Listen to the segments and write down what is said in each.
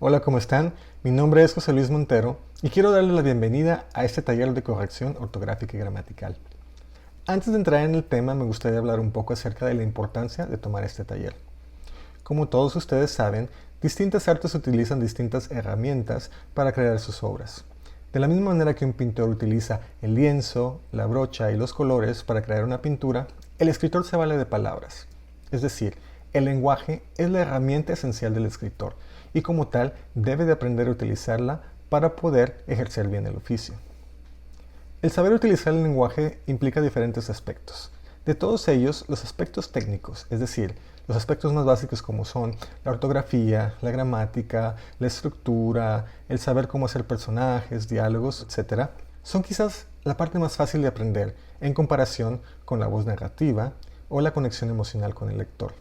Hola, ¿cómo están? Mi nombre es José Luis Montero y quiero darles la bienvenida a este taller de corrección ortográfica y gramatical. Antes de entrar en el tema, me gustaría hablar un poco acerca de la importancia de tomar este taller. Como todos ustedes saben, distintas artes utilizan distintas herramientas para crear sus obras. De la misma manera que un pintor utiliza el lienzo, la brocha y los colores para crear una pintura, el escritor se vale de palabras. Es decir, el lenguaje es la herramienta esencial del escritor y como tal debe de aprender a utilizarla para poder ejercer bien el oficio. El saber utilizar el lenguaje implica diferentes aspectos. De todos ellos, los aspectos técnicos, es decir, los aspectos más básicos como son la ortografía, la gramática, la estructura, el saber cómo hacer personajes, diálogos, etc., son quizás la parte más fácil de aprender en comparación con la voz narrativa o la conexión emocional con el lector.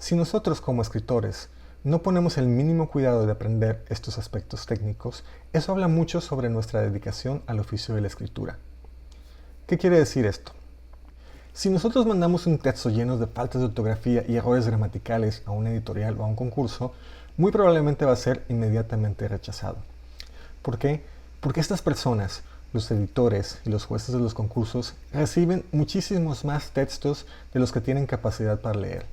Si nosotros como escritores no ponemos el mínimo cuidado de aprender estos aspectos técnicos, eso habla mucho sobre nuestra dedicación al oficio de la escritura. ¿Qué quiere decir esto? Si nosotros mandamos un texto lleno de faltas de ortografía y errores gramaticales a una editorial o a un concurso, muy probablemente va a ser inmediatamente rechazado. ¿Por qué? Porque estas personas, los editores y los jueces de los concursos, reciben muchísimos más textos de los que tienen capacidad para leer.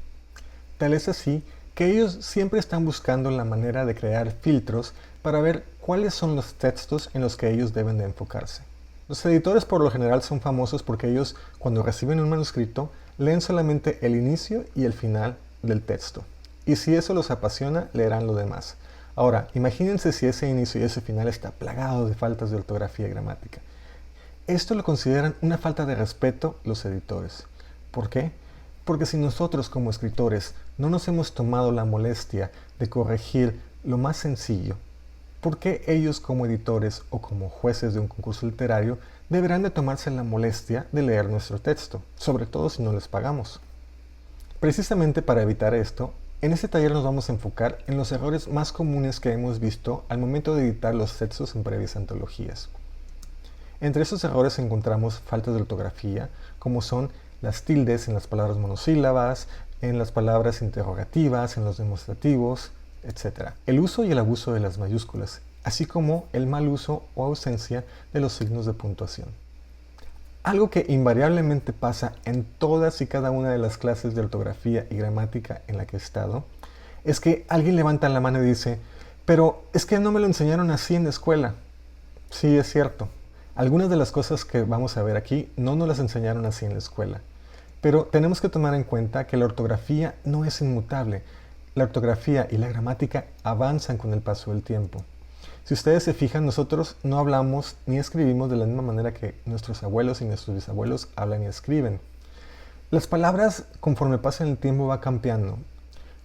Tal es así que ellos siempre están buscando la manera de crear filtros para ver cuáles son los textos en los que ellos deben de enfocarse. Los editores por lo general son famosos porque ellos, cuando reciben un manuscrito, leen solamente el inicio y el final del texto. Y si eso los apasiona, leerán lo demás. Ahora, imagínense si ese inicio y ese final está plagado de faltas de ortografía y gramática. Esto lo consideran una falta de respeto los editores. ¿Por qué? Porque si nosotros como escritores no nos hemos tomado la molestia de corregir lo más sencillo, ¿por qué ellos como editores o como jueces de un concurso literario deberán de tomarse la molestia de leer nuestro texto, sobre todo si no les pagamos? Precisamente para evitar esto, en este taller nos vamos a enfocar en los errores más comunes que hemos visto al momento de editar los textos en previas antologías. Entre esos errores encontramos faltas de ortografía, como son las tildes en las palabras monosílabas, en las palabras interrogativas, en los demostrativos, etc. El uso y el abuso de las mayúsculas, así como el mal uso o ausencia de los signos de puntuación. Algo que invariablemente pasa en todas y cada una de las clases de ortografía y gramática en la que he estado, es que alguien levanta la mano y dice, pero es que no me lo enseñaron así en la escuela. Sí, es cierto. Algunas de las cosas que vamos a ver aquí no nos las enseñaron así en la escuela. Pero tenemos que tomar en cuenta que la ortografía no es inmutable. La ortografía y la gramática avanzan con el paso del tiempo. Si ustedes se fijan, nosotros no hablamos ni escribimos de la misma manera que nuestros abuelos y nuestros bisabuelos hablan y escriben. Las palabras, conforme pasa el tiempo, va cambiando.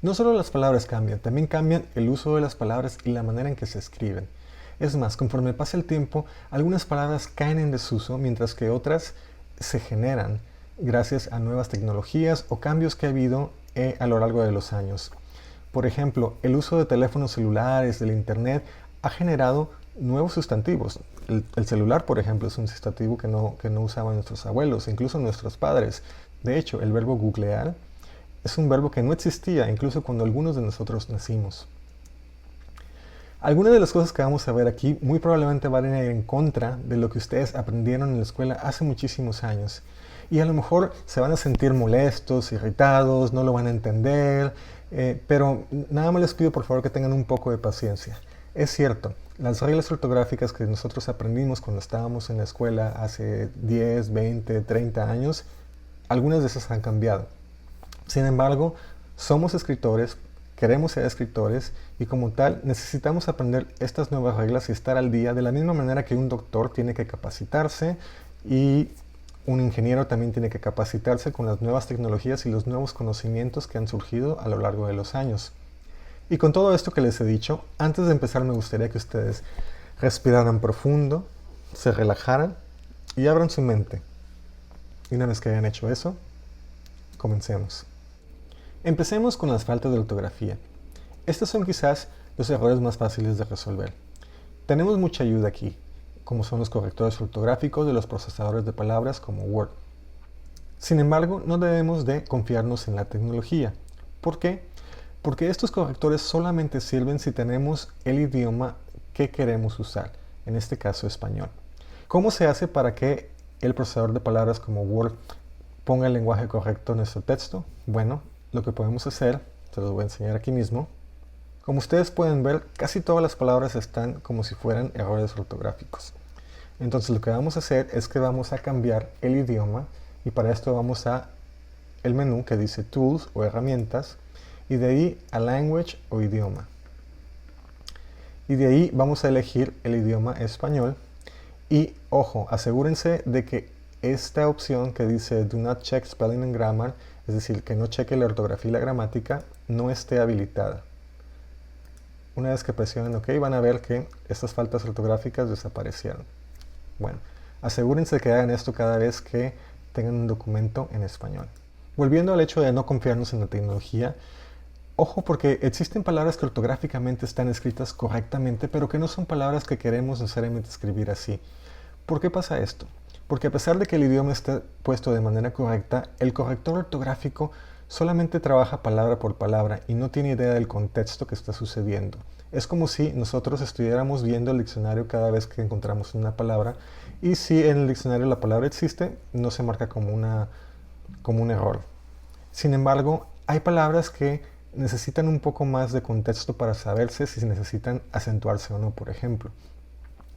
No solo las palabras cambian, también cambian el uso de las palabras y la manera en que se escriben. Es más, conforme pasa el tiempo, algunas palabras caen en desuso, mientras que otras se generan gracias a nuevas tecnologías o cambios que ha habido a lo largo de los años. Por ejemplo, el uso de teléfonos celulares, del internet, ha generado nuevos sustantivos. El celular, por ejemplo, es un sustantivo que no usaban nuestros abuelos, incluso nuestros padres. De hecho, el verbo googlear es un verbo que no existía incluso cuando algunos de nosotros nacimos. Algunas de las cosas que vamos a ver aquí muy probablemente van a ir en contra de lo que ustedes aprendieron en la escuela hace muchísimos años. Y a lo mejor se van a sentir molestos, irritados, no lo van a entender, pero nada más les pido por favor que tengan un poco de paciencia. Es cierto, las reglas ortográficas que nosotros aprendimos cuando estábamos en la escuela hace 10, 20, 30 años, algunas de esas han cambiado. Sin embargo, somos escritores, queremos ser escritores y como tal necesitamos aprender estas nuevas reglas y estar al día de la misma manera que un doctor tiene que capacitarse y un ingeniero también tiene que capacitarse con las nuevas tecnologías y los nuevos conocimientos que han surgido a lo largo de los años. Y con todo esto que les he dicho, antes de empezar me gustaría que ustedes respiraran profundo, se relajaran y abran su mente. Y una vez que hayan hecho eso, comencemos. Empecemos con las faltas de ortografía. Estos son quizás los errores más fáciles de resolver. Tenemos mucha ayuda aquí, como son los correctores ortográficos de los procesadores de palabras como Word. Sin embargo, no debemos de confiarnos en la tecnología. ¿Por qué? Porque estos correctores solamente sirven si tenemos el idioma que queremos usar, en este caso español. ¿Cómo se hace para que el procesador de palabras como Word ponga el lenguaje correcto en nuestro texto? Bueno, lo que podemos hacer, se los voy a enseñar aquí mismo. Como ustedes pueden ver, casi todas las palabras están como si fueran errores ortográficos. Entonces lo que vamos a hacer es que vamos a cambiar el idioma y para esto vamos a el menú que dice Tools o Herramientas y de ahí a Language o Idioma. Y de ahí vamos a elegir el idioma español y ojo, asegúrense de que esta opción que dice Do not check spelling and grammar, es decir, que no cheque la ortografía y la gramática, no esté habilitada. Una vez que presionen OK, van a ver que estas faltas ortográficas desaparecieron. Bueno, asegúrense de que hagan esto cada vez que tengan un documento en español. Volviendo al hecho de no confiarnos en la tecnología, ojo porque existen palabras que ortográficamente están escritas correctamente, pero que no son palabras que queremos necesariamente escribir así. ¿Por qué pasa esto? Porque a pesar de que el idioma esté puesto de manera correcta, el corrector ortográfico solamente trabaja palabra por palabra y no tiene idea del contexto que está sucediendo. Es como si nosotros estuviéramos viendo el diccionario cada vez que encontramos una palabra y si en el diccionario la palabra existe, no se marca como un error. Sin embargo, hay palabras que necesitan un poco más de contexto para saberse si necesitan acentuarse o no, por ejemplo.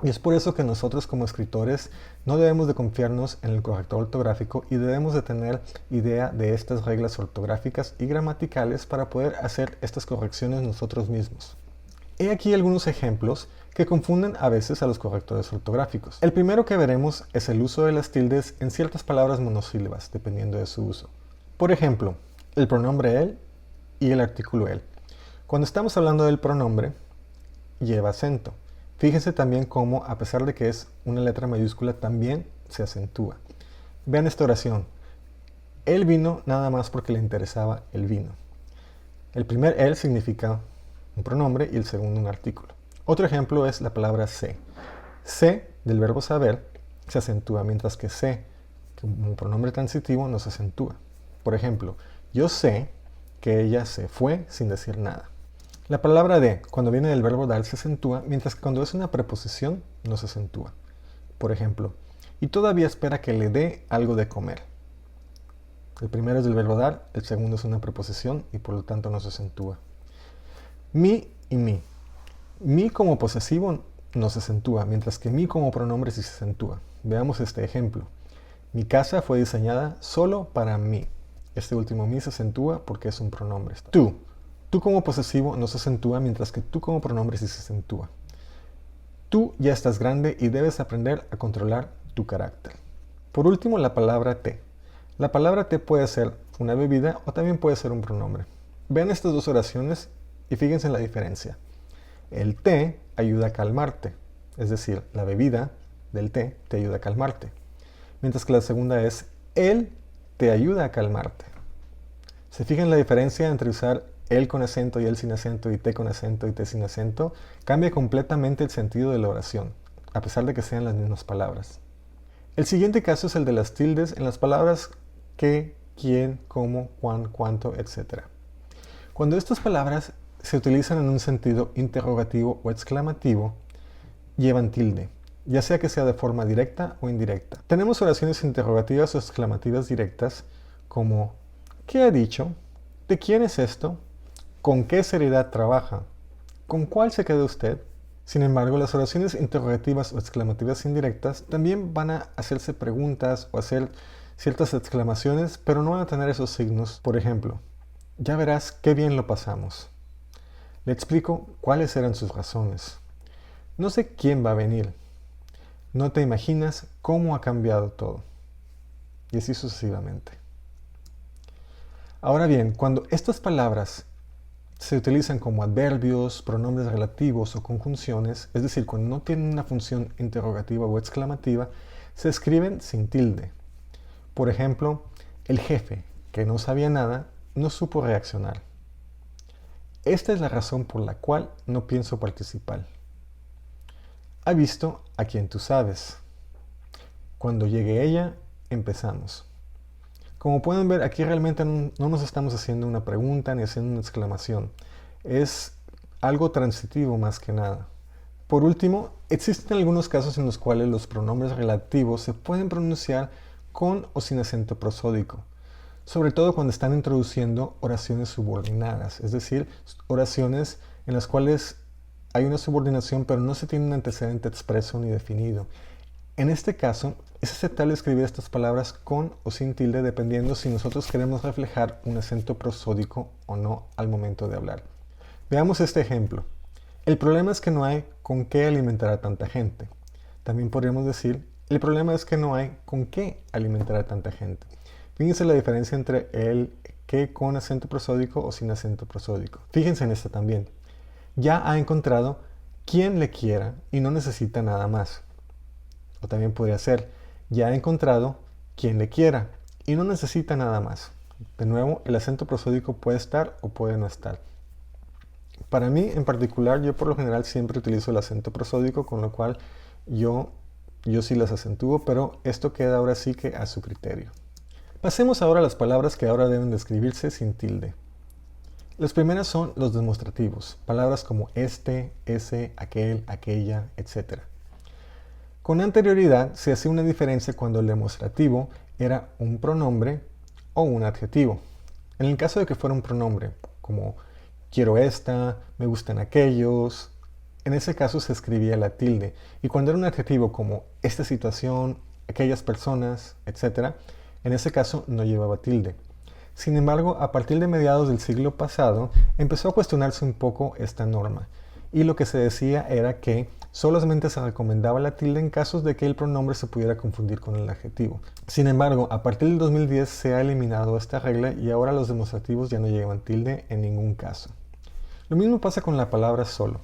Y es por eso que nosotros como escritores no debemos de confiarnos en el corrector ortográfico y debemos de tener idea de estas reglas ortográficas y gramaticales para poder hacer estas correcciones nosotros mismos. He aquí algunos ejemplos que confunden a veces a los correctores ortográficos. El primero que veremos es el uso de las tildes en ciertas palabras monosílabas, dependiendo de su uso. Por ejemplo, el pronombre él y el artículo él. Cuando estamos hablando del pronombre, lleva acento. Fíjense también cómo, a pesar de que es una letra mayúscula, también se acentúa. Vean esta oración. Él vino nada más porque le interesaba el vino. El primer él significa un pronombre y el segundo un artículo. Otro ejemplo es la palabra sé. Sé, del verbo saber, se acentúa, mientras que sé, como pronombre transitivo, no se acentúa. Por ejemplo, yo sé que ella se fue sin decir nada. La palabra de, cuando viene del verbo dar, se acentúa, mientras que cuando es una preposición, no se acentúa. Por ejemplo, y todavía espera que le dé algo de comer. El primero es del verbo dar, el segundo es una preposición y por lo tanto no se acentúa. Mi y mi. Mi como posesivo no se acentúa, mientras que mi como pronombre sí se acentúa. Veamos este ejemplo. Mi casa fue diseñada solo para mí. Este último mi se acentúa porque es un pronombre. Tú. Tú como posesivo no se acentúa, mientras que tú como pronombre sí se acentúa. Tú ya estás grande y debes aprender a controlar tu carácter. Por último, la palabra té. La palabra té puede ser una bebida o también puede ser un pronombre. Vean estas dos oraciones y fíjense en la diferencia. El té ayuda a calmarte, es decir, la bebida del té te ayuda a calmarte. Mientras que la segunda es él te ayuda a calmarte. ¿Se fijan la diferencia entre usar él con acento y él sin acento y té con acento y té sin acento? Cambia completamente el sentido de la oración, a pesar de que sean las mismas palabras. El siguiente caso es el de las tildes en las palabras qué, quién, cómo, cuán, cuánto, etc. Cuando estas palabras se utilizan en un sentido interrogativo o exclamativo, llevan tilde, ya sea que sea de forma directa o indirecta. Tenemos oraciones interrogativas o exclamativas directas como ¿qué ha dicho? ¿De quién es esto? ¿Con qué seriedad trabaja? ¿Con cuál se queda usted? Sin embargo, las oraciones interrogativas o exclamativas indirectas también van a hacerse preguntas o hacer ciertas exclamaciones, pero no van a tener esos signos. Por ejemplo, ya verás qué bien lo pasamos. Le explico cuáles eran sus razones. No sé quién va a venir. No te imaginas cómo ha cambiado todo. Y así sucesivamente. Ahora bien, cuando estas palabras se utilizan como adverbios, pronombres relativos o conjunciones, es decir, cuando no tienen una función interrogativa o exclamativa, se escriben sin tilde. Por ejemplo, el jefe, que no sabía nada, no supo reaccionar. Esta es la razón por la cual no pienso participar. Ha visto a quien tú sabes. Cuando llegue ella, empezamos. Como pueden ver, aquí realmente no nos estamos haciendo una pregunta ni haciendo una exclamación. Es algo transitivo más que nada. Por último, existen algunos casos en los cuales los pronombres relativos se pueden pronunciar con o sin acento prosódico, sobre todo cuando están introduciendo oraciones subordinadas, es decir, oraciones en las cuales hay una subordinación pero no se tiene un antecedente expreso ni definido. En este caso, es aceptable escribir estas palabras con o sin tilde dependiendo si nosotros queremos reflejar un acento prosódico o no al momento de hablar. Veamos este ejemplo. El problema es que no hay con qué alimentar a tanta gente. También podríamos decir, el problema es que no hay con qué alimentar a tanta gente. Fíjense la diferencia entre el que con acento prosódico o sin acento prosódico. Fíjense en esta también. Ya ha encontrado quien le quiera y no necesita nada más. O también podría ser, ya ha encontrado quien le quiera y no necesita nada más. De nuevo, el acento prosódico puede estar o puede no estar. Para mí, en particular, yo por lo general siempre utilizo el acento prosódico, con lo cual yo sí las acentúo, pero esto queda ahora sí que a su criterio. Pasemos ahora a las palabras que ahora deben de escribirse sin tilde. Las primeras son los demostrativos, palabras como este, ese, aquel, aquella, etc. Con anterioridad se hacía una diferencia cuando el demostrativo era un pronombre o un adjetivo. En el caso de que fuera un pronombre, como quiero esta, me gustan aquellos, en ese caso se escribía la tilde. Y cuando era un adjetivo como esta situación, aquellas personas, etc., en ese caso no llevaba tilde. Sin embargo, a partir de mediados del siglo pasado, empezó a cuestionarse un poco esta norma. Y lo que se decía era que solamente se recomendaba la tilde en casos de que el pronombre se pudiera confundir con el adjetivo. Sin embargo, a partir del 2010 se ha eliminado esta regla y ahora los demostrativos ya no llevan tilde en ningún caso. Lo mismo pasa con la palabra solo.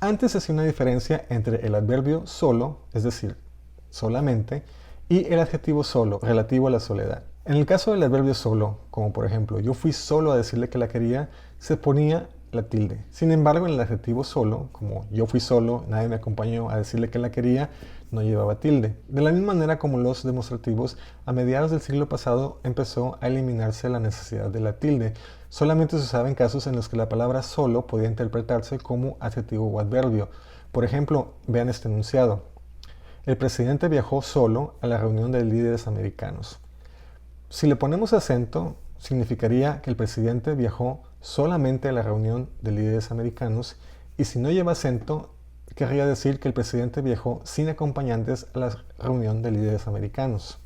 Antes se hacía una diferencia entre el adverbio solo, es decir, solamente, y el adjetivo solo, relativo a la soledad. En el caso del adverbio solo, como por ejemplo, yo fui solo a decirle que la quería, se ponía la tilde. Sin embargo, en el adjetivo solo, como yo fui solo, nadie me acompañó a decirle que la quería, no llevaba tilde. De la misma manera como los demostrativos, a mediados del siglo pasado empezó a eliminarse la necesidad de la tilde. Solamente se usaba en casos en los que la palabra solo podía interpretarse como adjetivo o adverbio. Por ejemplo, vean este enunciado. El presidente viajó solo a la reunión de líderes americanos. Si le ponemos acento, significaría que el presidente viajó solamente a la reunión de líderes americanos, y si no lleva acento, querría decir que el presidente viajó sin acompañantes a la reunión de líderes americanos.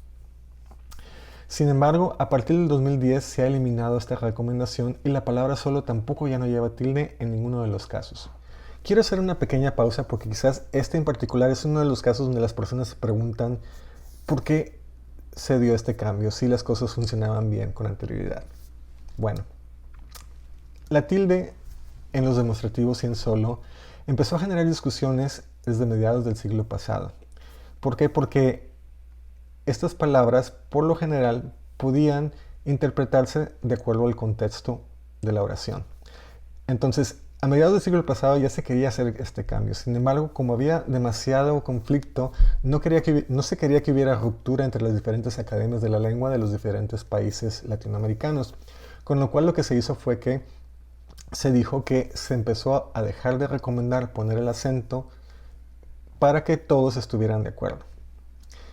Sin embargo, a partir del 2010 se ha eliminado esta recomendación y la palabra solo tampoco ya no lleva tilde en ninguno de los casos. Quiero hacer una pequeña pausa porque quizás este en particular es uno de los casos donde las personas se preguntan por qué se dio este cambio, si las cosas funcionaban bien con anterioridad. Bueno, la tilde en los demostrativos y en solo empezó a generar discusiones desde mediados del siglo pasado. ¿Por qué? Porque estas palabras, por lo general, podían interpretarse de acuerdo al contexto de la oración. Entonces, a mediados del siglo pasado ya se quería hacer este cambio. Sin embargo, como había demasiado conflicto, no se quería que hubiera ruptura entre las diferentes academias de la lengua de los diferentes países latinoamericanos. Con lo cual lo que se hizo fue que se dijo que se empezó a dejar de recomendar poner el acento para que todos estuvieran de acuerdo.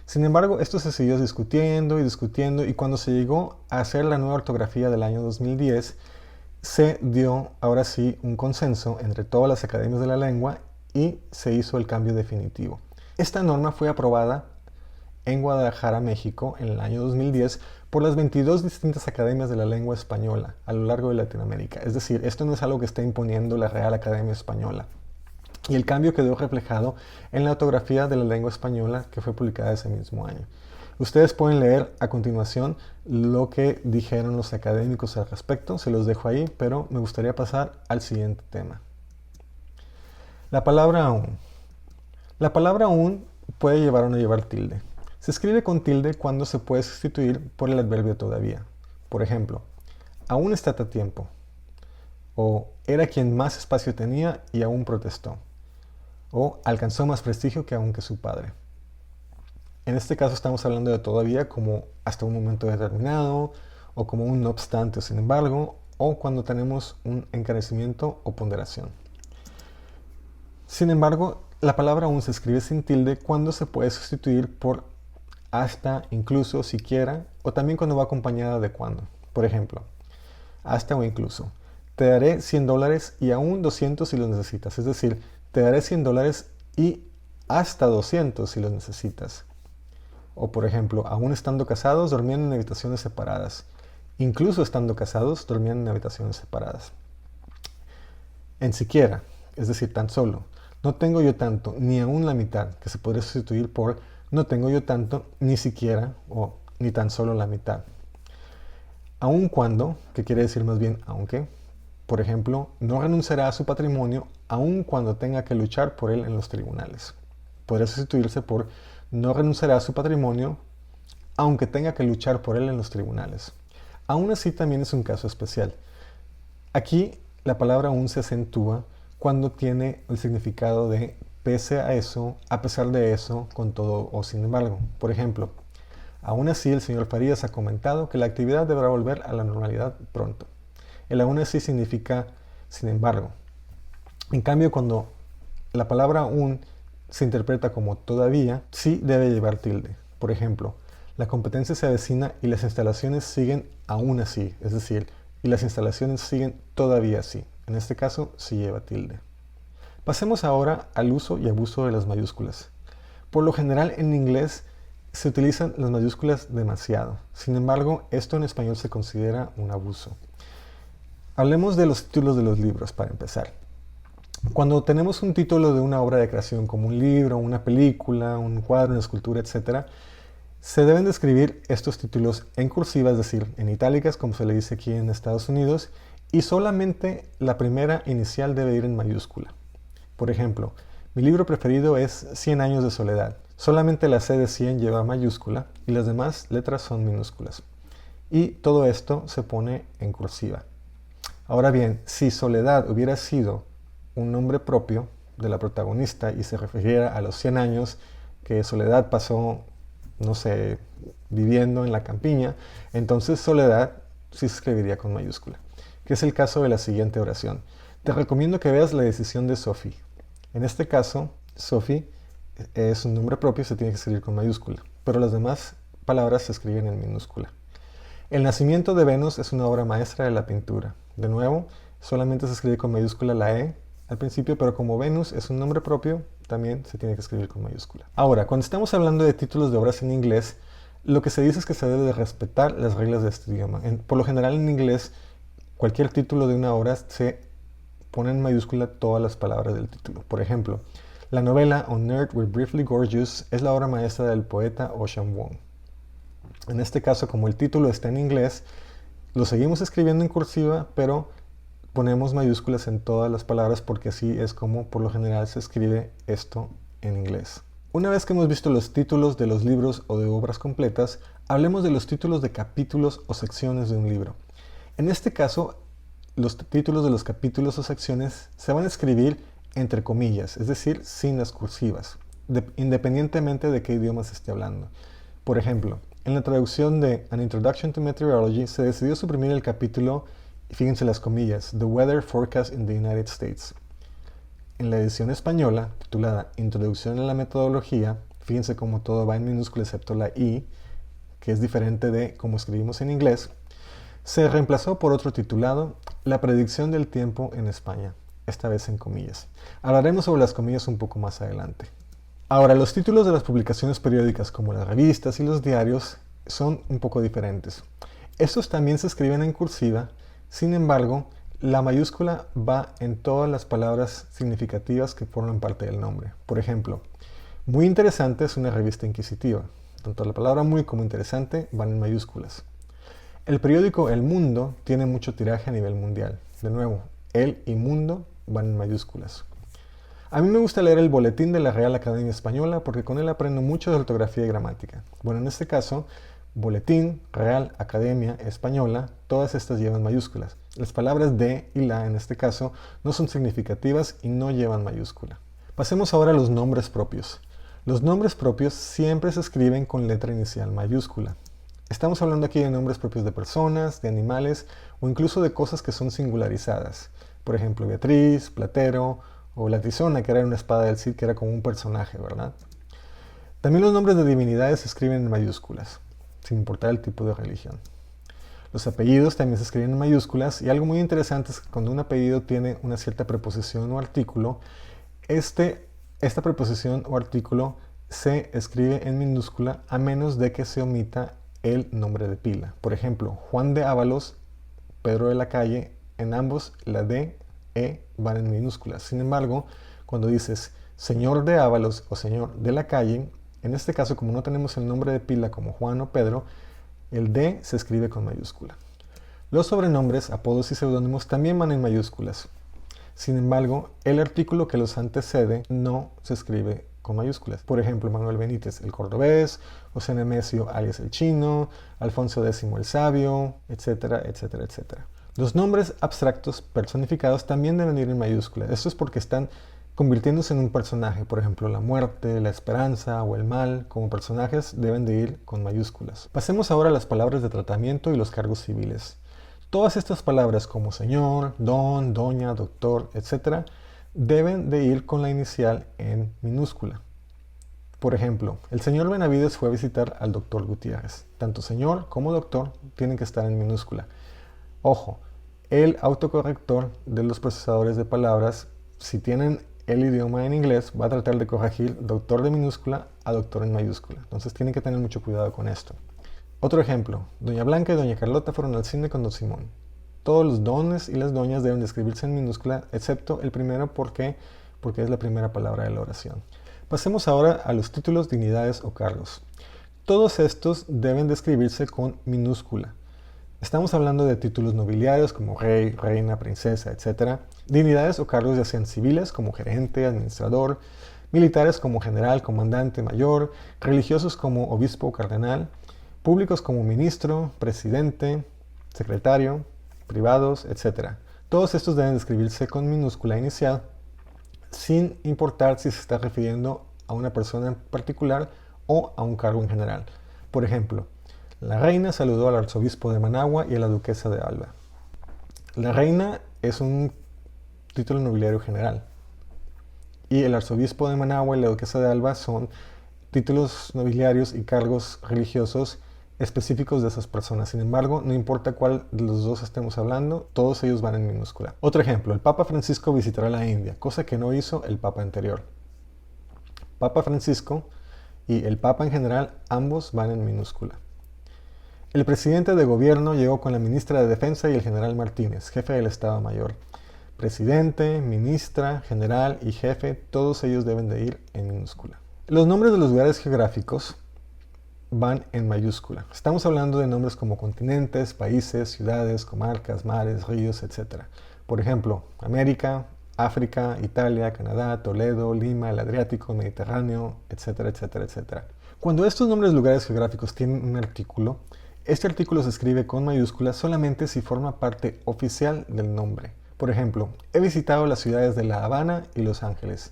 Sin embargo, esto se siguió discutiendo y cuando se llegó a hacer la nueva ortografía del año 2010, se dio ahora sí un consenso entre todas las academias de la lengua y se hizo el cambio definitivo. Esta norma fue aprobada en Guadalajara, México, en el año 2010 por las 22 distintas academias de la lengua española a lo largo de Latinoamérica. Es decir, esto no es algo que está imponiendo la Real Academia Española. Y el cambio quedó reflejado en la ortografía de la lengua española que fue publicada ese mismo año. Ustedes pueden leer a continuación lo que dijeron los académicos al respecto, se los dejo ahí, pero me gustaría pasar al siguiente tema. La palabra aún. La palabra aún puede llevar o no llevar tilde. Se escribe con tilde cuando se puede sustituir por el adverbio todavía. Por ejemplo, aún está a tiempo. O era quien más espacio tenía y aún protestó. O alcanzó más prestigio que aún que su padre. En este caso estamos hablando de todavía como hasta un momento determinado, o como un no obstante o sin embargo, o cuando tenemos un encarecimiento o ponderación. Sin embargo, la palabra aún se escribe sin tilde cuando se puede sustituir por hasta, incluso, siquiera, o también cuando va acompañada de cuando. Por ejemplo, hasta o incluso. Te daré $100 y aún 200 si los necesitas. Es decir, te daré $100 y hasta 200 si los necesitas. O por ejemplo, aún estando casados, dormían en habitaciones separadas. Incluso estando casados, dormían en habitaciones separadas. En siquiera, es decir, tan solo. No tengo yo tanto, ni aún la mitad, que se podría sustituir por no tengo yo tanto, ni siquiera, o ni tan solo la mitad. Aun cuando, que quiere decir más bien aunque, por ejemplo, no renunciará a su patrimonio aun cuando tenga que luchar por él en los tribunales. Podría sustituirse por no renunciará a su patrimonio aunque tenga que luchar por él en los tribunales. Aún así también es un caso especial. Aquí la palabra aún se acentúa cuando tiene el significado de pese a eso, a pesar de eso, con todo o sin embargo. Por ejemplo, aún así el señor Farías ha comentado que la actividad deberá volver a la normalidad pronto. El aún así significa sin embargo. En cambio, cuando la palabra aún se interpreta como todavía, sí debe llevar tilde. Por ejemplo, la competencia se avecina y las instalaciones siguen aún así, es decir, y las instalaciones siguen todavía así. En este caso, sí lleva tilde. Pasemos ahora al uso y abuso de las mayúsculas. Por lo general, en inglés se utilizan las mayúsculas demasiado. Sin embargo, esto en español se considera un abuso. Hablemos de los títulos de los libros para empezar. Cuando tenemos un título de una obra de creación, como un libro, una película, un cuadro, una escultura, etc., se deben de escribir estos títulos en cursiva, es decir, en itálicas, como se le dice aquí en Estados Unidos, y solamente la primera inicial debe ir en mayúscula. Por ejemplo, mi libro preferido es 100 años de soledad. Solamente la C de 100 lleva mayúscula y las demás letras son minúsculas. Y todo esto se pone en cursiva. Ahora bien, si soledad hubiera sido un nombre propio de la protagonista y se refiriera a los 100 años que Soledad pasó, no sé, viviendo en la campiña, entonces Soledad sí se escribiría con mayúscula, que es el caso de la siguiente oración. Te recomiendo que veas La decisión de Sophie. En este caso, Sophie es un nombre propio y se tiene que escribir con mayúscula, pero las demás palabras se escriben en minúscula. El nacimiento de Venus es una obra maestra de la pintura. De nuevo, solamente se escribe con mayúscula la E al principio, pero como Venus es un nombre propio, también se tiene que escribir con mayúscula. Ahora, cuando estamos hablando de títulos de obras en inglés, lo que se dice es que se debe de respetar las reglas de este idioma. Por lo general en inglés, cualquier título de una obra se pone en mayúscula todas las palabras del título. Por ejemplo, la novela On Earth We're Briefly Gorgeous es la obra maestra del poeta Ocean Vuong. En este caso, como el título está en inglés, lo seguimos escribiendo en cursiva, pero ponemos mayúsculas en todas las palabras porque así es como por lo general se escribe esto en inglés. Una vez que hemos visto los títulos de los libros o de obras completas, hablemos de los títulos de capítulos o secciones de un libro. En este caso, los títulos de los capítulos o secciones se van a escribir entre comillas, es decir, sin las cursivas, independientemente de qué idioma se esté hablando. Por ejemplo, en la traducción de An Introduction to Meteorology se decidió suprimir el capítulo, fíjense las comillas, The Weather Forecast in the United States. En la edición española, titulada Introducción a la Metodología, fíjense cómo todo va en minúscula excepto la I, que es diferente de como escribimos en inglés, se reemplazó por otro titulado La Predicción del Tiempo en España, esta vez en comillas. Hablaremos sobre las comillas un poco más adelante. Ahora, los títulos de las publicaciones periódicas, como las revistas y los diarios, son un poco diferentes. Estos también se escriben en cursiva. Sin embargo, la mayúscula va en todas las palabras significativas que forman parte del nombre. Por ejemplo, Muy Interesante es una revista inquisitiva. Tanto la palabra muy como interesante van en mayúsculas. El periódico El Mundo tiene mucho tiraje a nivel mundial. De nuevo, El y Mundo van en mayúsculas. A mí me gusta leer el boletín de la Real Academia Española porque con él aprendo mucho de ortografía y gramática. Bueno, en este caso, Boletín, Real, Academia, Española, todas estas llevan mayúsculas. Las palabras de y la, en este caso, no son significativas y no llevan mayúscula. Pasemos ahora a los nombres propios. Los nombres propios siempre se escriben con letra inicial mayúscula. Estamos hablando aquí de nombres propios de personas, de animales o incluso de cosas que son singularizadas. Por ejemplo, Beatriz, Platero o la Tizona, que era una espada del Cid, que era como un personaje, ¿verdad? También los nombres de divinidades se escriben en mayúsculas, sin importar el tipo de religión. Los apellidos también se escriben en mayúsculas y algo muy interesante es que cuando un apellido tiene una cierta preposición o artículo, esta preposición o artículo se escribe en minúscula a menos de que se omita el nombre de pila. Por ejemplo, Juan de Ábalos, Pedro de la Calle, en ambos la D, E van en minúsculas. Sin embargo, cuando dices señor de Ábalos o señor de la Calle, en este caso, como no tenemos el nombre de pila como Juan o Pedro, el D se escribe con mayúscula. Los sobrenombres, apodos y seudónimos también van en mayúsculas. Sin embargo, el artículo que los antecede no se escribe con mayúsculas. Por ejemplo, Manuel Benítez el Cordobés, José Nemesio alias el Chino, Alfonso X el Sabio, etcétera, etcétera, etcétera. Los nombres abstractos personificados también deben ir en mayúsculas. Esto es porque están convirtiéndose en un personaje. Por ejemplo, la muerte, la esperanza o el mal, como personajes, deben de ir con mayúsculas. Pasemos ahora a las palabras de tratamiento y los cargos civiles. Todas estas palabras como señor, don, doña, doctor, etc., deben de ir con la inicial en minúscula. Por ejemplo, el señor Benavides fue a visitar al doctor Gutiérrez. Tanto señor como doctor tienen que estar en minúscula. Ojo, el autocorrector de los procesadores de palabras, si tienen el idioma en inglés, va a tratar de corregir doctor de minúscula a doctor en mayúscula. Entonces tienen que tener mucho cuidado con esto. Otro ejemplo, doña Blanca y doña Carlota fueron al cine con don Simón. Todos los dones y las doñas deben de escribirse en minúscula, excepto el primero porque es la primera palabra de la oración. Pasemos ahora a los títulos, dignidades o cargos. Todos estos deben de escribirse con minúscula. Estamos hablando de títulos nobiliarios como rey, reina, princesa, etc. Dignidades o cargos ya sean civiles como gerente, administrador, militares como general, comandante, mayor, religiosos como obispo o cardenal, públicos como ministro, presidente, secretario, privados, etc. Todos estos deben escribirse con minúscula inicial, sin importar si se está refiriendo a una persona en particular o a un cargo en general. Por ejemplo, la reina saludó al arzobispo de Managua y a la duquesa de Alba. La reina es un título nobiliario general y el arzobispo de Managua y la duquesa de Alba son títulos nobiliarios y cargos religiosos específicos de esas personas. Sin embargo, no importa cuál de los dos estemos hablando, todos ellos van en minúscula. Otro ejemplo, el Papa Francisco visitará la India, cosa que no hizo el Papa anterior. Papa Francisco y el Papa en general, ambos van en minúscula. El presidente de gobierno llegó con la ministra de Defensa y el general Martínez, jefe del Estado Mayor. Presidente, ministra, general y jefe, todos ellos deben de ir en minúscula. Los nombres de los lugares geográficos van en mayúscula. Estamos hablando de nombres como continentes, países, ciudades, comarcas, mares, ríos, etc. Por ejemplo, América, África, Italia, Canadá, Toledo, Lima, el Adriático, Mediterráneo, etcétera, etcétera, etcétera. Cuando estos nombres de lugares geográficos tienen un artículo, este artículo se escribe con mayúsculas solamente si forma parte oficial del nombre. Por ejemplo, he visitado las ciudades de La Habana y Los Ángeles.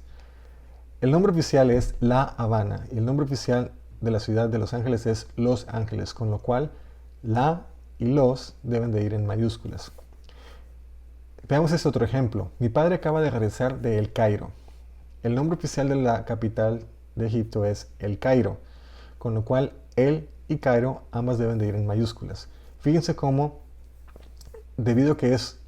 El nombre oficial es La Habana y el nombre oficial de la ciudad de Los Ángeles es Los Ángeles, con lo cual la y los deben de ir en mayúsculas. Veamos este otro ejemplo. Mi padre acaba de regresar de El Cairo. El nombre oficial de la capital de Egipto es El Cairo, con lo cual El y Cairo ambas deben de ir en mayúsculas. Fíjense cómo, debido a que es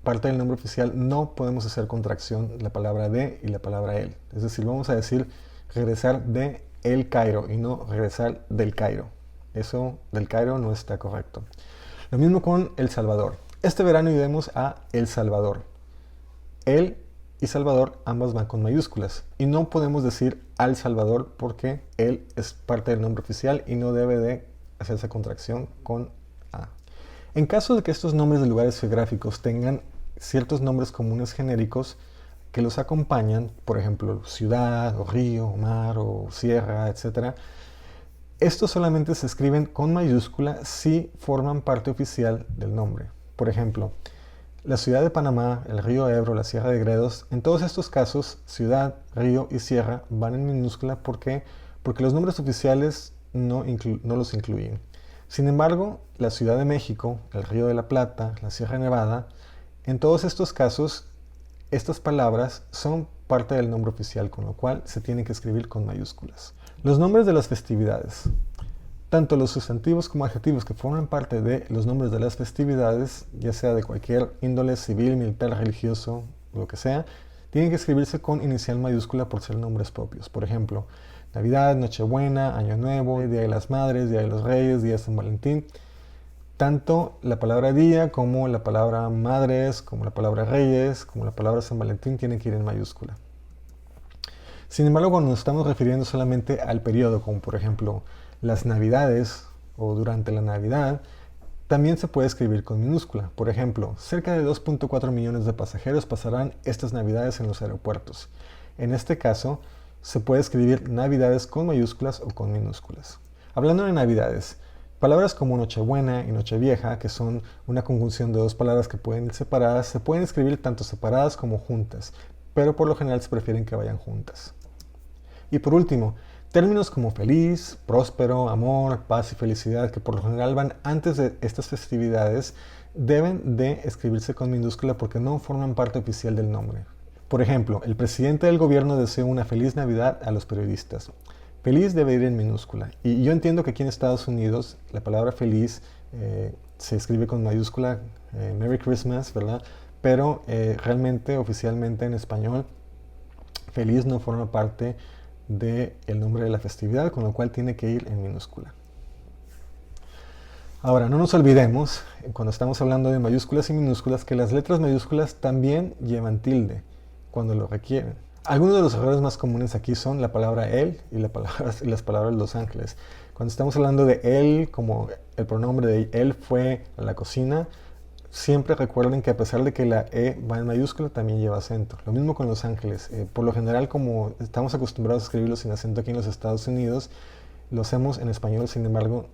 parte del nombre oficial, no podemos hacer contracción la palabra de y la palabra el. Es decir, vamos a decir regresar de El Cairo y no regresar del Cairo. Eso del Cairo no está correcto. Lo mismo con El Salvador. Este verano iremos a El Salvador. El y Salvador ambas van con mayúsculas y no podemos decir Al Salvador porque él es parte del nombre oficial y no debe de hacerse contracción con A. En caso de que estos nombres de lugares geográficos tengan ciertos nombres comunes genéricos que los acompañan, por ejemplo ciudad o río, o mar o sierra, etc., estos solamente se escriben con mayúscula si forman parte oficial del nombre. Por ejemplo, La ciudad de Panamá, el río Ebro, la Sierra de Gredos, en todos estos casos, ciudad, río y sierra van en minúscula porque los nombres oficiales no los incluyen. Sin embargo, la Ciudad de México, el Río de la Plata, la Sierra Nevada, en todos estos casos, estas palabras son parte del nombre oficial, con lo cual se tienen que escribir con mayúsculas. Los nombres de las festividades. Tanto los sustantivos como adjetivos que forman parte de los nombres de las festividades, ya sea de cualquier índole civil, militar, religioso, lo que sea, tienen que escribirse con inicial mayúscula por ser nombres propios. Por ejemplo, Navidad, Nochebuena, Año Nuevo, Día de las Madres, Día de los Reyes, Día de San Valentín. Tanto la palabra día como la palabra madres, como la palabra reyes, como la palabra San Valentín tienen que ir en mayúscula. Sin embargo, cuando nos estamos refiriendo solamente al periodo, como por ejemplo las Navidades o durante la Navidad, también se puede escribir con minúscula. Por ejemplo, cerca de 2.4 millones de pasajeros pasarán estas Navidades en los aeropuertos. En este caso, se puede escribir Navidades con mayúsculas o con minúsculas. Hablando de Navidades, palabras como Nochebuena y Nochevieja, que son una conjunción de dos palabras que pueden ir separadas, se pueden escribir tanto separadas como juntas, pero por lo general se prefieren que vayan juntas. Y por último, términos como feliz, próspero, amor, paz y felicidad, que por lo general van antes de estas festividades, deben de escribirse con minúscula porque no forman parte oficial del nombre. Por ejemplo, el presidente del gobierno desea una feliz Navidad a los periodistas. Feliz debe ir en minúscula. Y yo entiendo que aquí en Estados Unidos la palabra feliz se escribe con mayúscula, Merry Christmas, ¿verdad? Pero realmente, oficialmente en español, feliz no forma parte del nombre de la festividad, con lo cual tiene que ir en minúscula. Ahora, no nos olvidemos, cuando estamos hablando de mayúsculas y minúsculas, que las letras mayúsculas también llevan tilde cuando lo requieren. Algunos de los errores más comunes aquí son la palabra él y las palabras Los Ángeles. Cuando estamos hablando de él, como el pronombre de él fue a la cocina, siempre recuerden que a pesar de que la E va en mayúscula, también lleva acento. Lo mismo con Los Ángeles. Por lo general, como estamos acostumbrados a escribirlo sin acento aquí en los Estados Unidos, lo hacemos en español, sin embargo,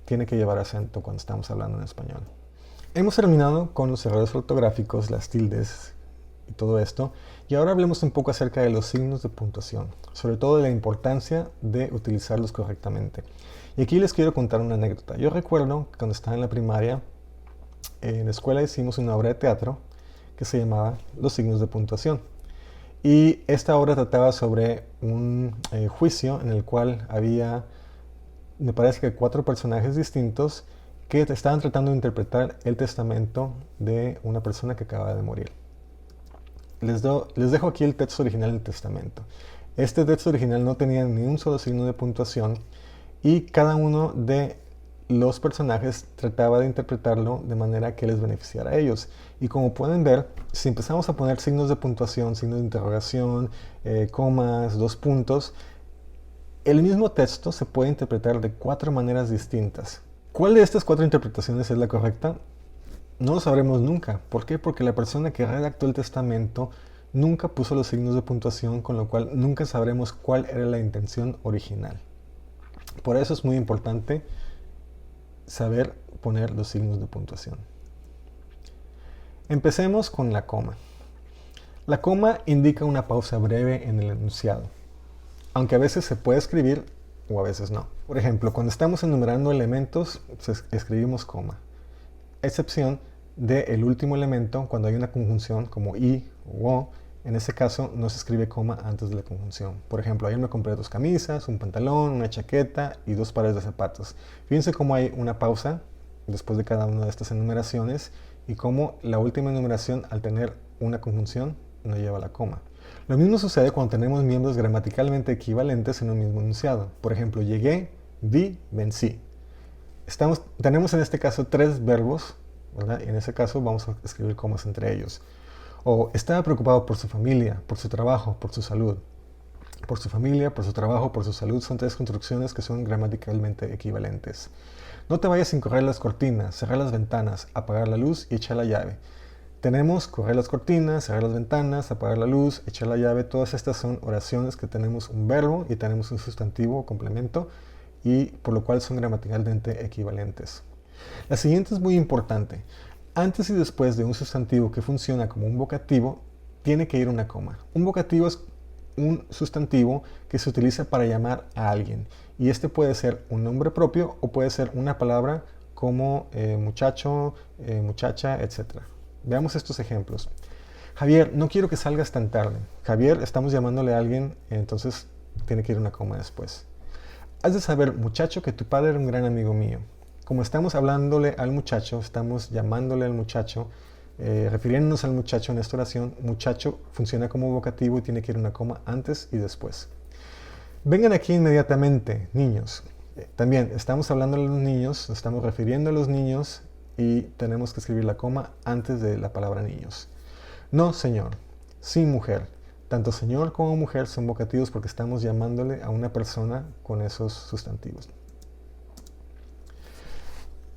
tiene que llevar acento cuando estamos hablando en español. Hemos terminado con los errores ortográficos, las tildes y todo esto, y ahora hablemos un poco acerca de los signos de puntuación, sobre todo de la importancia de utilizarlos correctamente. Y aquí les quiero contar una anécdota. Yo recuerdo que cuando estaba en la primaria, en la escuela hicimos una obra de teatro que se llamaba Los signos de puntuación. Y esta obra trataba sobre un juicio en el cual había, me parece que 4 personajes distintos que estaban tratando de interpretar el testamento de una persona que acaba de morir. Les dejo aquí el texto original del testamento. Este texto original no tenía ni un solo signo de puntuación y cada uno de los personajes trataba de interpretarlo de manera que les beneficiara a ellos. Y como pueden ver, si empezamos a poner signos de puntuación, signos de interrogación, comas, 2 puntos, el mismo texto se puede interpretar de 4 maneras distintas. ¿Cuál de estas 4 interpretaciones es la correcta? No lo sabremos nunca. ¿Por qué? Porque la persona que redactó el testamento nunca puso los signos de puntuación, con lo cual nunca sabremos cuál era la intención original. Por eso es muy importante saber poner los signos de puntuación. Empecemos con la coma. La coma indica una pausa breve en el enunciado, aunque a veces se puede escribir o a veces no. Por ejemplo, cuando estamos enumerando elementos, escribimos coma. Excepción del último elemento cuando hay una conjunción como y o o. En ese caso no se escribe coma antes de la conjunción. Por ejemplo, ayer me compré 2 camisas, un pantalón, una chaqueta y 2 pares de zapatos. Fíjense cómo hay una pausa después de cada una de estas enumeraciones y cómo la última enumeración, al tener una conjunción, no lleva la coma. Lo mismo sucede cuando tenemos miembros gramaticalmente equivalentes en un mismo enunciado. Por ejemplo, llegué, vi, vencí. Tenemos en este caso 3 verbos, ¿verdad? Y en ese caso vamos a escribir comas entre ellos. O estaba preocupado por su familia, por su trabajo, por su salud. Por su familia, por su trabajo, por su salud son 3 construcciones que son gramaticalmente equivalentes. No te vayas sin correr las cortinas, cerrar las ventanas, apagar la luz y echar la llave. Tenemos correr las cortinas, cerrar las ventanas, apagar la luz, echar la llave. Todas estas son oraciones que tenemos un verbo y tenemos un sustantivo o complemento, y por lo cual son gramaticalmente equivalentes. La siguiente es muy importante. Antes y después de un sustantivo que funciona como un vocativo, tiene que ir una coma. Un vocativo es un sustantivo que se utiliza para llamar a alguien. Y este puede ser un nombre propio o puede ser una palabra como muchacho, muchacha, etc. Veamos estos ejemplos. Javier, no quiero que salgas tan tarde. Javier, estamos llamándole a alguien, entonces tiene que ir una coma después. Has de saber, muchacho, que tu padre era un gran amigo mío. Como estamos hablándole al muchacho, estamos llamándole al muchacho, refiriéndonos al muchacho en esta oración, muchacho funciona como vocativo y tiene que ir una coma antes y después. Vengan aquí inmediatamente, niños. También estamos hablando a los niños, nos estamos refiriendo a los niños y tenemos que escribir la coma antes de la palabra niños. No, señor. Sí, mujer. Tanto señor como mujer son vocativos porque estamos llamándole a una persona con esos sustantivos.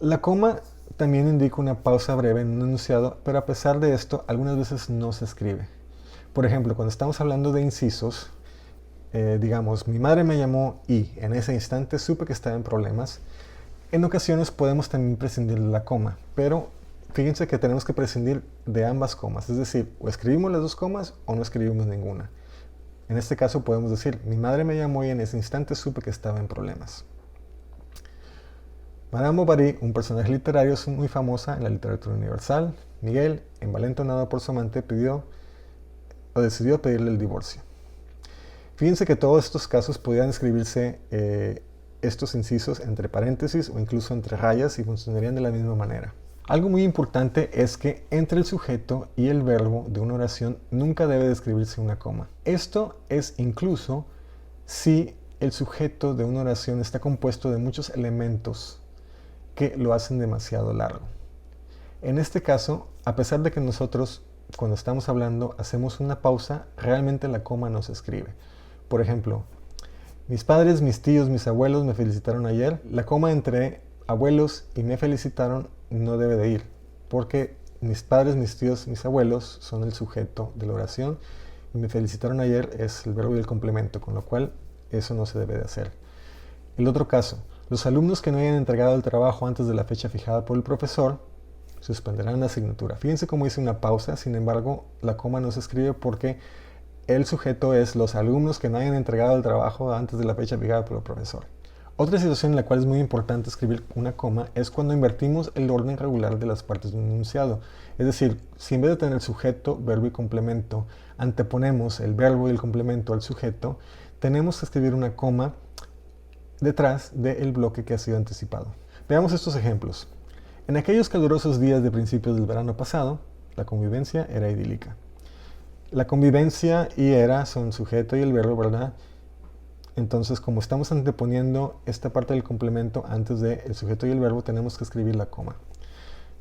La coma también indica una pausa breve en un enunciado, pero a pesar de esto, algunas veces no se escribe. Por ejemplo, cuando estamos hablando de incisos, digamos, mi madre me llamó y en ese instante supe que estaba en problemas. En ocasiones podemos también prescindir de la coma, pero fíjense que tenemos que prescindir de ambas comas, es decir, o escribimos las dos comas o no escribimos ninguna. En este caso podemos decir, mi madre me llamó y en ese instante supe que estaba en problemas. Madame Bovary, un personaje literario muy famosa en la literatura universal. Miguel, envalentonado por su amante, decidió pedirle el divorcio. Fíjense que todos estos casos podían escribirse estos incisos entre paréntesis o incluso entre rayas y funcionarían de la misma manera. Algo muy importante es que entre el sujeto y el verbo de una oración nunca debe de escribirse una coma. Esto es incluso si el sujeto de una oración está compuesto de muchos elementos que lo hacen demasiado largo. En este caso, a pesar de que nosotros cuando estamos hablando hacemos una pausa, realmente la coma no se escribe. Por ejemplo, mis padres, mis tíos, mis abuelos me felicitaron ayer. La coma entre abuelos y me felicitaron no debe de ir, porque mis padres, mis tíos, mis abuelos son el sujeto de la oración y me felicitaron ayer es el verbo y el complemento, con lo cual eso no se debe de hacer. El otro caso, los alumnos que no hayan entregado el trabajo antes de la fecha fijada por el profesor suspenderán la asignatura. Fíjense cómo hice una pausa, sin embargo, la coma no se escribe porque el sujeto es los alumnos que no hayan entregado el trabajo antes de la fecha fijada por el profesor. Otra situación en la cual es muy importante escribir una coma es cuando invertimos el orden regular de las partes de un enunciado. Es decir, si en vez de tener sujeto, verbo y complemento, anteponemos el verbo y el complemento al sujeto, tenemos que escribir una coma detrás del bloque que ha sido anticipado. Veamos estos ejemplos. En aquellos calurosos días de principios del verano pasado, la convivencia era idílica. La convivencia y era son sujeto y el verbo, ¿verdad? Entonces, como estamos anteponiendo esta parte del complemento antes del sujeto y el verbo, tenemos que escribir la coma.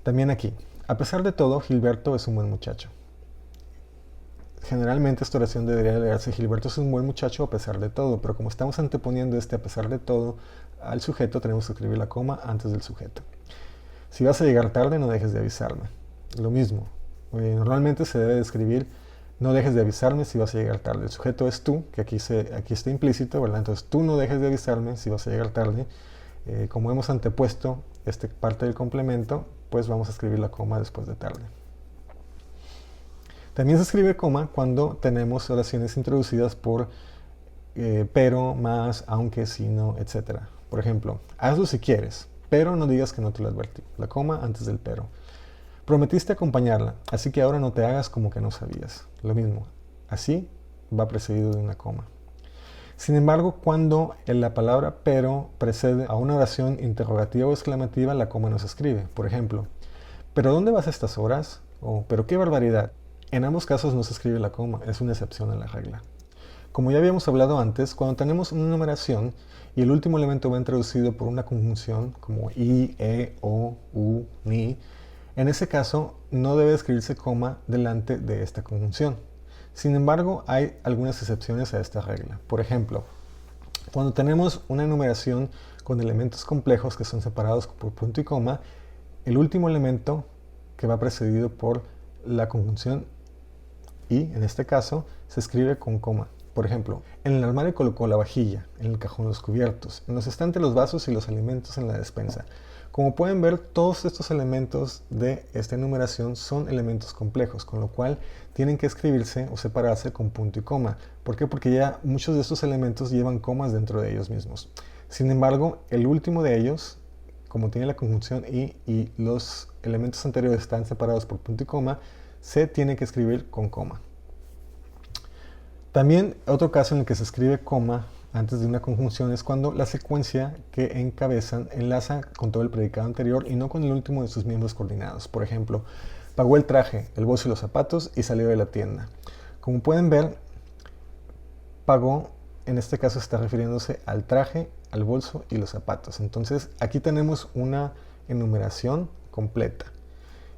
También aquí, a pesar de todo, Gilberto es un buen muchacho. Generalmente esta oración debería leerse Gilberto es un buen muchacho a pesar de todo, pero como estamos anteponiendo a pesar de todo al sujeto, tenemos que escribir la coma antes del sujeto. Si vas a llegar tarde, no dejes de avisarme. Lo mismo, normalmente se debe de escribir no dejes de avisarme si vas a llegar tarde. El sujeto es tú, que aquí está implícito, ¿verdad? Entonces tú no dejes de avisarme si vas a llegar tarde. Como hemos antepuesto esta parte del complemento, pues vamos a escribir la coma después de tarde. También se escribe coma cuando tenemos oraciones introducidas por pero, más, aunque, si no, etc. Por ejemplo, hazlo si quieres, pero no digas que no te lo advertí. La coma antes del pero. Prometiste acompañarla, así que ahora no te hagas como que no sabías. Lo mismo, así va precedido de una coma. Sin embargo, cuando la palabra pero precede a una oración interrogativa o exclamativa, la coma no se escribe. Por ejemplo, ¿pero dónde vas a estas horas? O ¿pero qué barbaridad? En ambos casos no se escribe la coma, es una excepción a la regla. Como ya habíamos hablado antes, cuando tenemos una numeración y el último elemento va introducido por una conjunción como i, e, o, u, ni, en ese caso no debe escribirse coma delante de esta conjunción. Sin embargo, hay algunas excepciones a esta regla. Por ejemplo, cuando tenemos una numeración con elementos complejos que son separados por punto y coma, el último elemento que va precedido por la conjunción y, en este caso, se escribe con coma. Por ejemplo, en el armario colocó la vajilla, en el cajón los cubiertos, en los estantes los vasos y los alimentos en la despensa. Como pueden ver, todos estos elementos de esta enumeración son elementos complejos, con lo cual tienen que escribirse o separarse con punto y coma. ¿Por qué? Porque ya muchos de estos elementos llevan comas dentro de ellos mismos. Sin embargo, el último de ellos, como tiene la conjunción y los elementos anteriores están separados por punto y coma, se tiene que escribir con coma. También otro caso en el que se escribe coma antes de una conjunción es cuando la secuencia que encabezan enlaza con todo el predicado anterior y no con el último de sus miembros coordinados. Por ejemplo, pagó el traje, el bolso y los zapatos y salió de la tienda. Como pueden ver, pagó en este caso está refiriéndose al traje, al bolso y los zapatos. Entonces aquí tenemos una enumeración completa.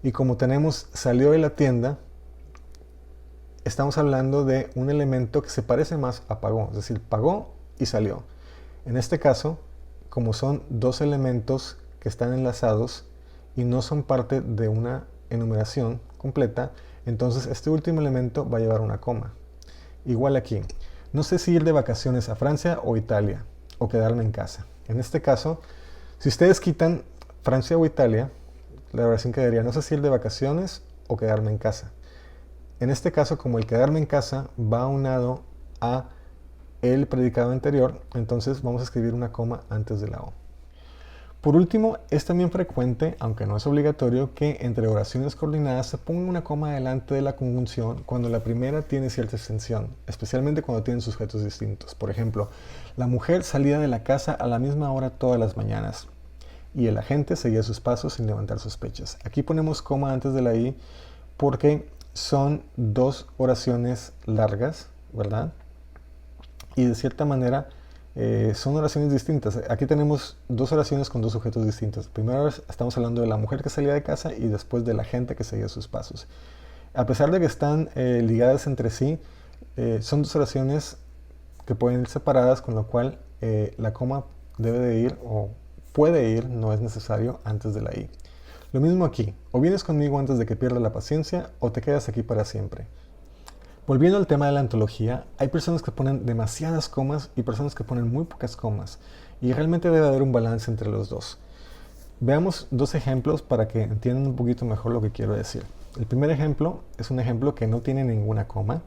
Y como tenemos salió de la tienda, estamos hablando de un elemento que se parece más a pagó, es decir, pagó y salió. En este caso, como son dos elementos que están enlazados y no son parte de una enumeración completa, entonces este último elemento va a llevar una coma. Igual aquí, no sé si ir de vacaciones a Francia o Italia, o quedarme en casa. En este caso, si ustedes quitan Francia o Italia, la oración quedaría, no sé si ir de vacaciones o quedarme en casa. En este caso, como el quedarme en casa va aunado a el predicado anterior, entonces vamos a escribir una coma antes de la O. Por último, es también frecuente, aunque no es obligatorio, que entre oraciones coordinadas se ponga una coma delante de la conjunción cuando la primera tiene cierta extensión, especialmente cuando tienen sujetos distintos. Por ejemplo, la mujer salía de la casa a la misma hora todas las mañanas y el agente seguía sus pasos sin levantar sospechas. Aquí ponemos coma antes de la I porque son dos oraciones largas, ¿verdad? Y de cierta manera son oraciones distintas. Aquí tenemos dos oraciones con dos sujetos distintos. Primero estamos hablando de la mujer que salía de casa y después de la gente que seguía sus pasos. A pesar de que están ligadas entre sí, son dos oraciones que pueden ir separadas, con lo cual la coma debe de ir o puede ir, no es necesario, antes de la I. Lo mismo aquí, o vienes conmigo antes de que pierda la paciencia o te quedas aquí para siempre. Volviendo al tema de la antología, hay personas que ponen demasiadas comas y personas que ponen muy pocas comas, y realmente debe haber un balance entre los dos. Veamos dos ejemplos para que entiendan un poquito mejor lo que quiero decir. El primer ejemplo es un ejemplo que no tiene ninguna coma,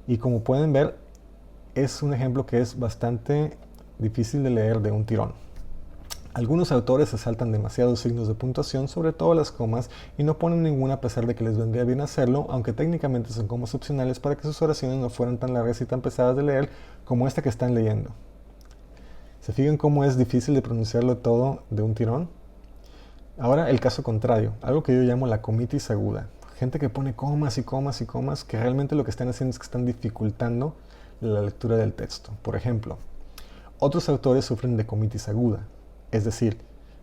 y como pueden ver, es un ejemplo que es bastante difícil de leer de un tirón. Algunos autores se saltan demasiados signos de puntuación, sobre todo las comas, y no ponen ninguna a pesar de que les vendría bien hacerlo, aunque técnicamente son comas opcionales para que sus oraciones no fueran tan largas y tan pesadas de leer como esta que están leyendo. ¿Se fijan cómo es difícil de pronunciarlo todo de un tirón? Ahora el caso contrario, algo que yo llamo la comitis aguda. Gente que pone comas y comas y comas, que realmente lo que están haciendo es que están dificultando la lectura del texto. Por ejemplo, otros autores sufren de comitis aguda. Es decir,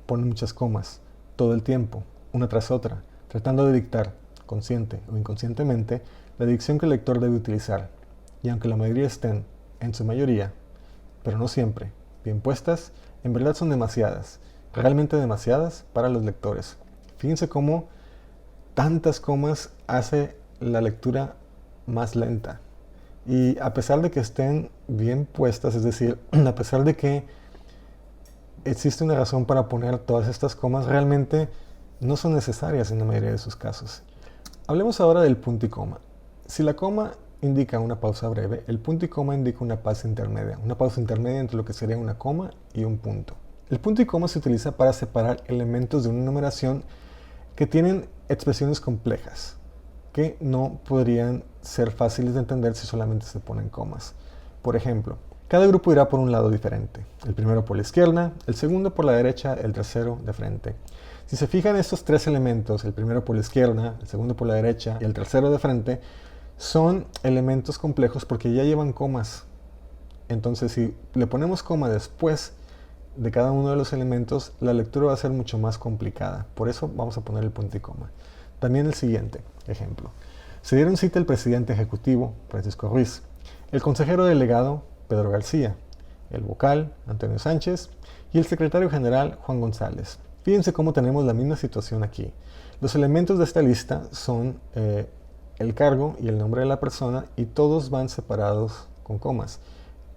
ponen muchas comas todo el tiempo, una tras otra, tratando de dictar, consciente o inconscientemente, la dicción que el lector debe utilizar. Y aunque la mayoría estén, en su mayoría, pero no siempre, bien puestas, en verdad son demasiadas, realmente demasiadas para los lectores. Fíjense cómo tantas comas hace la lectura más lenta. Y a pesar de que estén bien puestas, es decir, a pesar de que existe una razón para poner todas estas comas, realmente no son necesarias en la mayoría de sus casos. Hablemos ahora del punto y coma. Si la coma indica una pausa breve, el punto y coma indica una pausa intermedia entre lo que sería una coma y un punto. El punto y coma se utiliza para separar elementos de una numeración que tienen expresiones complejas, que no podrían ser fáciles de entender si solamente se ponen comas. Por ejemplo, cada grupo irá por un lado diferente. El primero por la izquierda, el segundo por la derecha, el tercero de frente. Si se fijan estos tres elementos, el primero por la izquierda, el segundo por la derecha y el tercero de frente, son elementos complejos porque ya llevan comas. Entonces, si le ponemos coma después de cada uno de los elementos, la lectura va a ser mucho más complicada. Por eso vamos a poner el punto y coma. También el siguiente ejemplo. Se dieron cita el presidente ejecutivo, Francisco Ruiz, el consejero delegado, Pedro García, el vocal, Antonio Sánchez, y el secretario general, Juan González. Fíjense cómo tenemos la misma situación aquí. Los elementos de esta lista son el cargo y el nombre de la persona, y todos van separados con comas.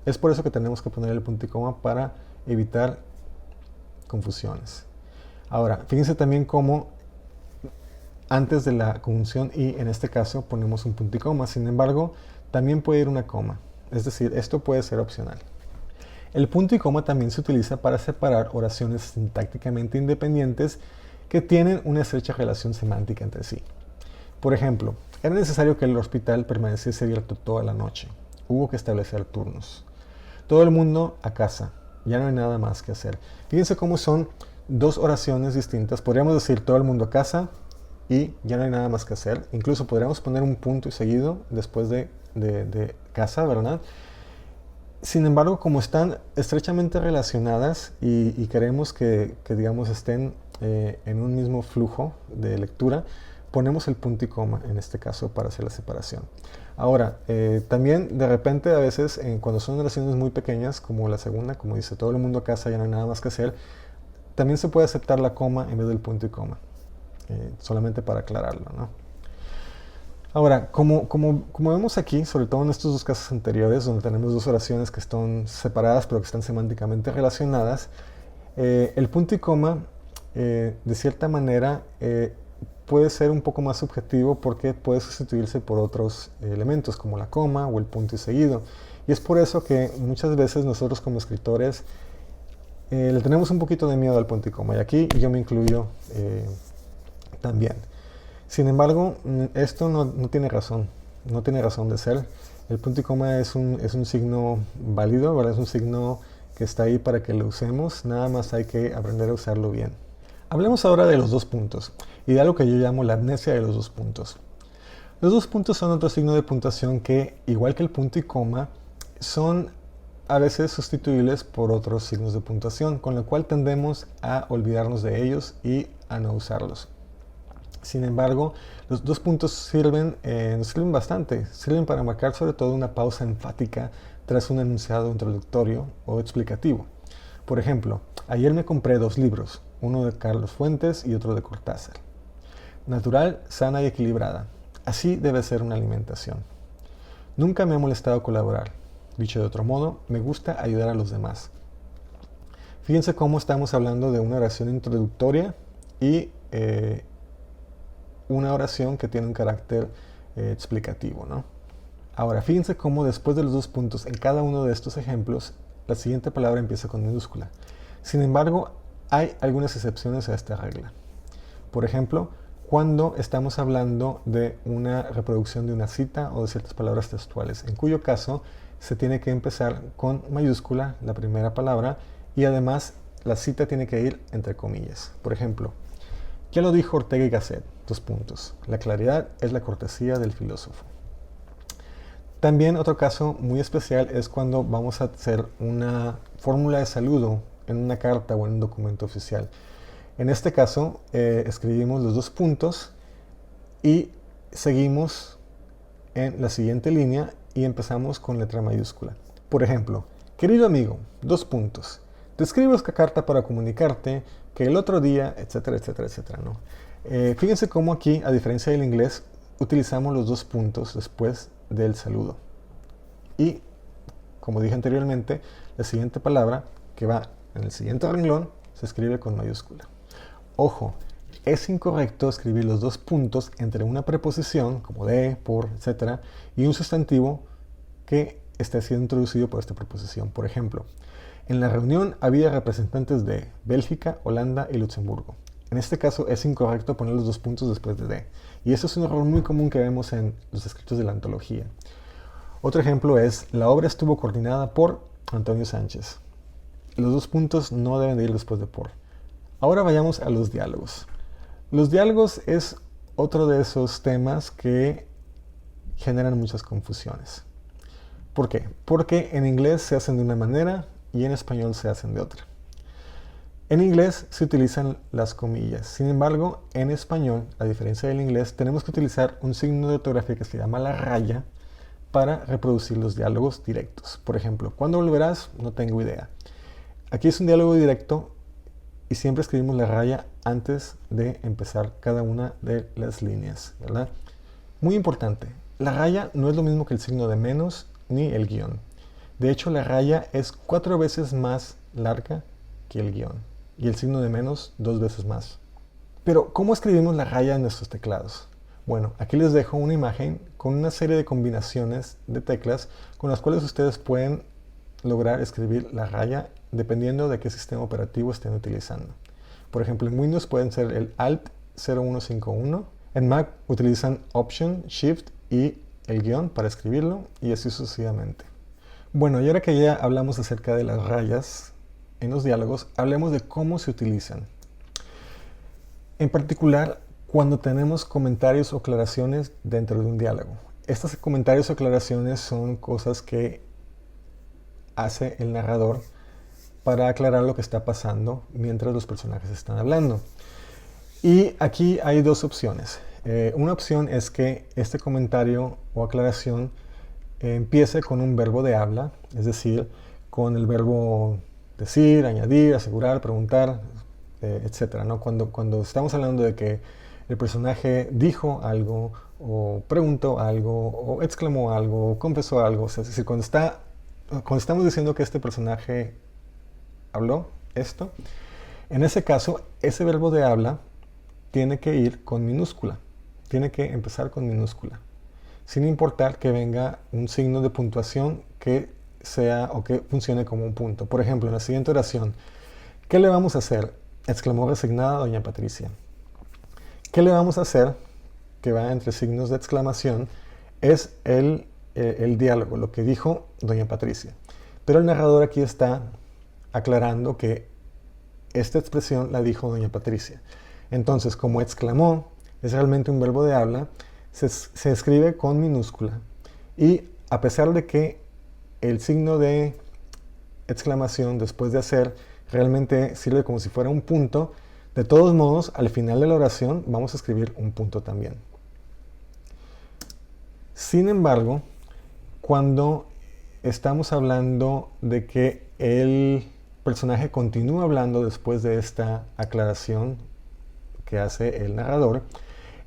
Es por eso que tenemos que poner el punto y coma para evitar confusiones. Ahora, fíjense también cómo antes de la conjunción y en este caso ponemos un punto y coma. Sin embargo, también puede ir una coma. Es decir, esto puede ser opcional. El punto y coma también se utiliza para separar oraciones sintácticamente independientes que tienen una estrecha relación semántica entre sí. Por ejemplo, era necesario que el hospital permaneciese abierto toda la noche. Hubo que establecer turnos. Todo el mundo a casa. Ya no hay nada más que hacer. Fíjense cómo son dos oraciones distintas. Podríamos decir todo el mundo a casa y ya no hay nada más que hacer. Incluso podríamos poner un punto y seguido después de casa, ¿verdad? Sin embargo, como están estrechamente relacionadas y queremos que digamos, estén en un mismo flujo de lectura, ponemos el punto y coma en este caso para hacer la separación. Ahora, también de repente a veces cuando son oraciones muy pequeñas, como la segunda, como dice todo el mundo a casa, ya no hay nada más que hacer, también se puede aceptar la coma en vez del punto y coma, solamente para aclararlo, ¿no? Ahora, como vemos aquí, sobre todo en estos dos casos anteriores, donde tenemos dos oraciones que están separadas pero que están semánticamente relacionadas, el punto y coma, de cierta manera, puede ser un poco más subjetivo porque puede sustituirse por otros elementos como la coma o el punto y seguido. Y es por eso que muchas veces nosotros como escritores le tenemos un poquito de miedo al punto y coma. Y aquí yo me incluyo también. Sin embargo, esto no tiene razón, no tiene razón de ser. El punto y coma es un signo válido, ¿verdad? Es un signo que está ahí para que lo usemos, nada más hay que aprender a usarlo bien. Hablemos ahora de los dos puntos y de algo que yo llamo la amnesia de los dos puntos. Los dos puntos son otro signo de puntuación que, igual que el punto y coma, son a veces sustituibles por otros signos de puntuación, con lo cual tendemos a olvidarnos de ellos y a no usarlos. Sin embargo, los dos puntos nos sirven bastante. Sirven para marcar sobre todo una pausa enfática tras un enunciado introductorio o explicativo. Por ejemplo, ayer me compré 2 libros, uno de Carlos Fuentes y otro de Cortázar. Natural, sana y equilibrada. Así debe ser una alimentación. Nunca me ha molestado colaborar. Dicho de otro modo, me gusta ayudar a los demás. Fíjense cómo estamos hablando de una oración introductoria y una oración que tiene un carácter explicativo, ¿no? Ahora, fíjense cómo después de los dos puntos en cada uno de estos ejemplos, la siguiente palabra empieza con minúscula. Sin embargo, hay algunas excepciones a esta regla. Por ejemplo, cuando estamos hablando de una reproducción de una cita o de ciertas palabras textuales, en cuyo caso se tiene que empezar con mayúscula la primera palabra y además la cita tiene que ir entre comillas. Por ejemplo, ya lo dijo Ortega y Gasset, 2 puntos. La claridad es la cortesía del filósofo. También otro caso muy especial es cuando vamos a hacer una fórmula de saludo en una carta o en un documento oficial. En este caso escribimos los 2 puntos y seguimos en la siguiente línea y empezamos con letra mayúscula. Por ejemplo, querido amigo, 2 puntos. Te escribo esta carta para comunicarte que el otro día, etcétera, etcétera, etcétera, ¿no? Fíjense cómo aquí, a diferencia del inglés, utilizamos los 2 puntos después del saludo. Y, como dije anteriormente, la siguiente palabra que va en el siguiente renglón se escribe con mayúscula. Ojo, es incorrecto escribir los 2 puntos entre una preposición, como de, por, etcétera, y un sustantivo que esté siendo introducido por esta preposición. Por ejemplo, en la reunión había representantes de Bélgica, Holanda y Luxemburgo. En este caso es incorrecto poner los 2 puntos después de. Y eso es un error muy común que vemos en los escritos de la antología. Otro ejemplo es, la obra estuvo coordinada por Antonio Sánchez. Los 2 puntos no deben de ir después de por. Ahora vayamos a los diálogos. Los diálogos es otro de esos temas que generan muchas confusiones. ¿Por qué? Porque en inglés se hacen de una manera y en español se hacen de otra. En inglés se utilizan las comillas. Sin embargo, en español, a diferencia del inglés, tenemos que utilizar un signo de ortografía que se llama la raya para reproducir los diálogos directos. Por ejemplo, ¿cuándo volverás? No tengo idea. Aquí es un diálogo directo y siempre escribimos la raya antes de empezar cada una de las líneas, ¿verdad? Muy importante, la raya no es lo mismo que el signo de menos ni el guión. De hecho, la raya es 4 veces más larga que el guión y el signo de menos 2 veces más. Pero, ¿cómo escribimos la raya en nuestros teclados? Bueno, aquí les dejo una imagen con una serie de combinaciones de teclas con las cuales ustedes pueden lograr escribir la raya dependiendo de qué sistema operativo estén utilizando. Por ejemplo, en Windows pueden ser el Alt 0151, en Mac utilizan Option, Shift y el guión para escribirlo y así sucesivamente. Bueno, y ahora que ya hablamos acerca de las rayas en los diálogos, hablemos de cómo se utilizan. En particular, cuando tenemos comentarios o aclaraciones dentro de un diálogo. Estos comentarios o aclaraciones son cosas que hace el narrador para aclarar lo que está pasando mientras los personajes están hablando. Y aquí hay dos opciones. Una opción es que este comentario o aclaración empiece con un verbo de habla, es decir, con el verbo decir, añadir, asegurar, preguntar, etc., ¿no? Cuando estamos hablando de que el personaje dijo algo, o preguntó algo, o exclamó algo, o confesó algo, o sea, es decir, cuando estamos diciendo que este personaje habló esto, en ese caso, ese verbo de habla tiene que ir con minúscula, tiene que empezar con minúscula, sin importar que venga un signo de puntuación que sea o que funcione como un punto. Por ejemplo, en la siguiente oración, ¿qué le vamos a hacer?, exclamó resignada doña Patricia. ¿Qué le vamos a hacer?, que va entre signos de exclamación, es el diálogo, lo que dijo doña Patricia. Pero el narrador aquí está aclarando que esta expresión la dijo doña Patricia. Entonces, como exclamó es realmente un verbo de habla, se escribe con minúscula. Y a pesar de que el signo de exclamación después de hacer realmente sirve como si fuera un punto, de todos modos, al final de la oración vamos a escribir un punto también. Sin embargo, cuando estamos hablando de que el personaje continúa hablando después de esta aclaración que hace el narrador,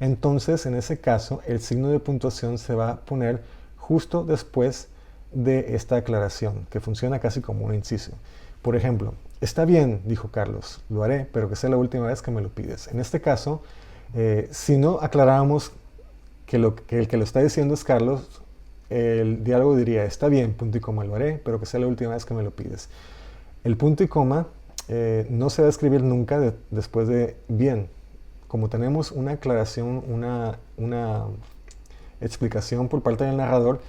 entonces en ese caso el signo de puntuación se va a poner justo después de esta aclaración, que funciona casi como un inciso. Por ejemplo, está bien, dijo Carlos, lo haré, pero que sea la última vez que me lo pides. En este caso, si no aclaráramos que el que lo está diciendo es Carlos, el diálogo diría, está bien, punto y coma, lo haré, pero que sea la última vez que me lo pides. El punto y coma no se va a escribir nunca después de bien. Como tenemos una aclaración, una explicación por parte del narrador,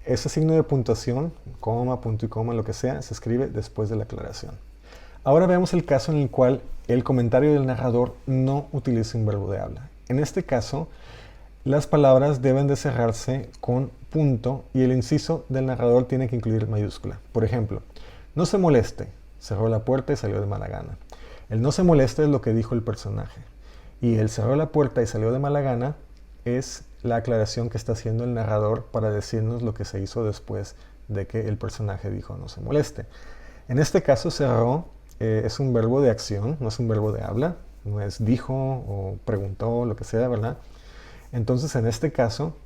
ese signo de puntuación, coma, punto y coma, lo que sea, se escribe después de la aclaración. Ahora veamos el caso en el cual el comentario del narrador no utiliza un verbo de habla. En este caso, las palabras deben de cerrarse con punto y el inciso del narrador tiene que incluir mayúscula. Por ejemplo, no se moleste, cerró la puerta y salió de mala gana. El no se moleste es lo que dijo el personaje. Y el cerró la puerta y salió de mala gana es la aclaración que está haciendo el narrador para decirnos lo que se hizo después de que el personaje dijo no se moleste. En este caso, cerró es un verbo de acción, no es un verbo de habla, no es dijo o preguntó, lo que sea, ¿verdad? Entonces, en este caso,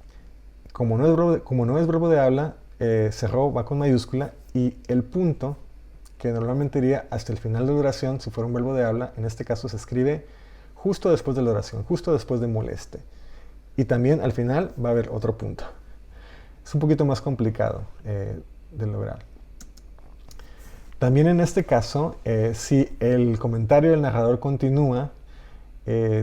como no es verbo de habla, cerró va con mayúscula y el punto, que normalmente iría hasta el final de la oración, si fuera un verbo de habla, en este caso se escribe justo después de la oración, justo después de moleste. Y también al final va a haber otro punto. Es un poquito más complicado de lograr. También en este caso, si el comentario del narrador continúa,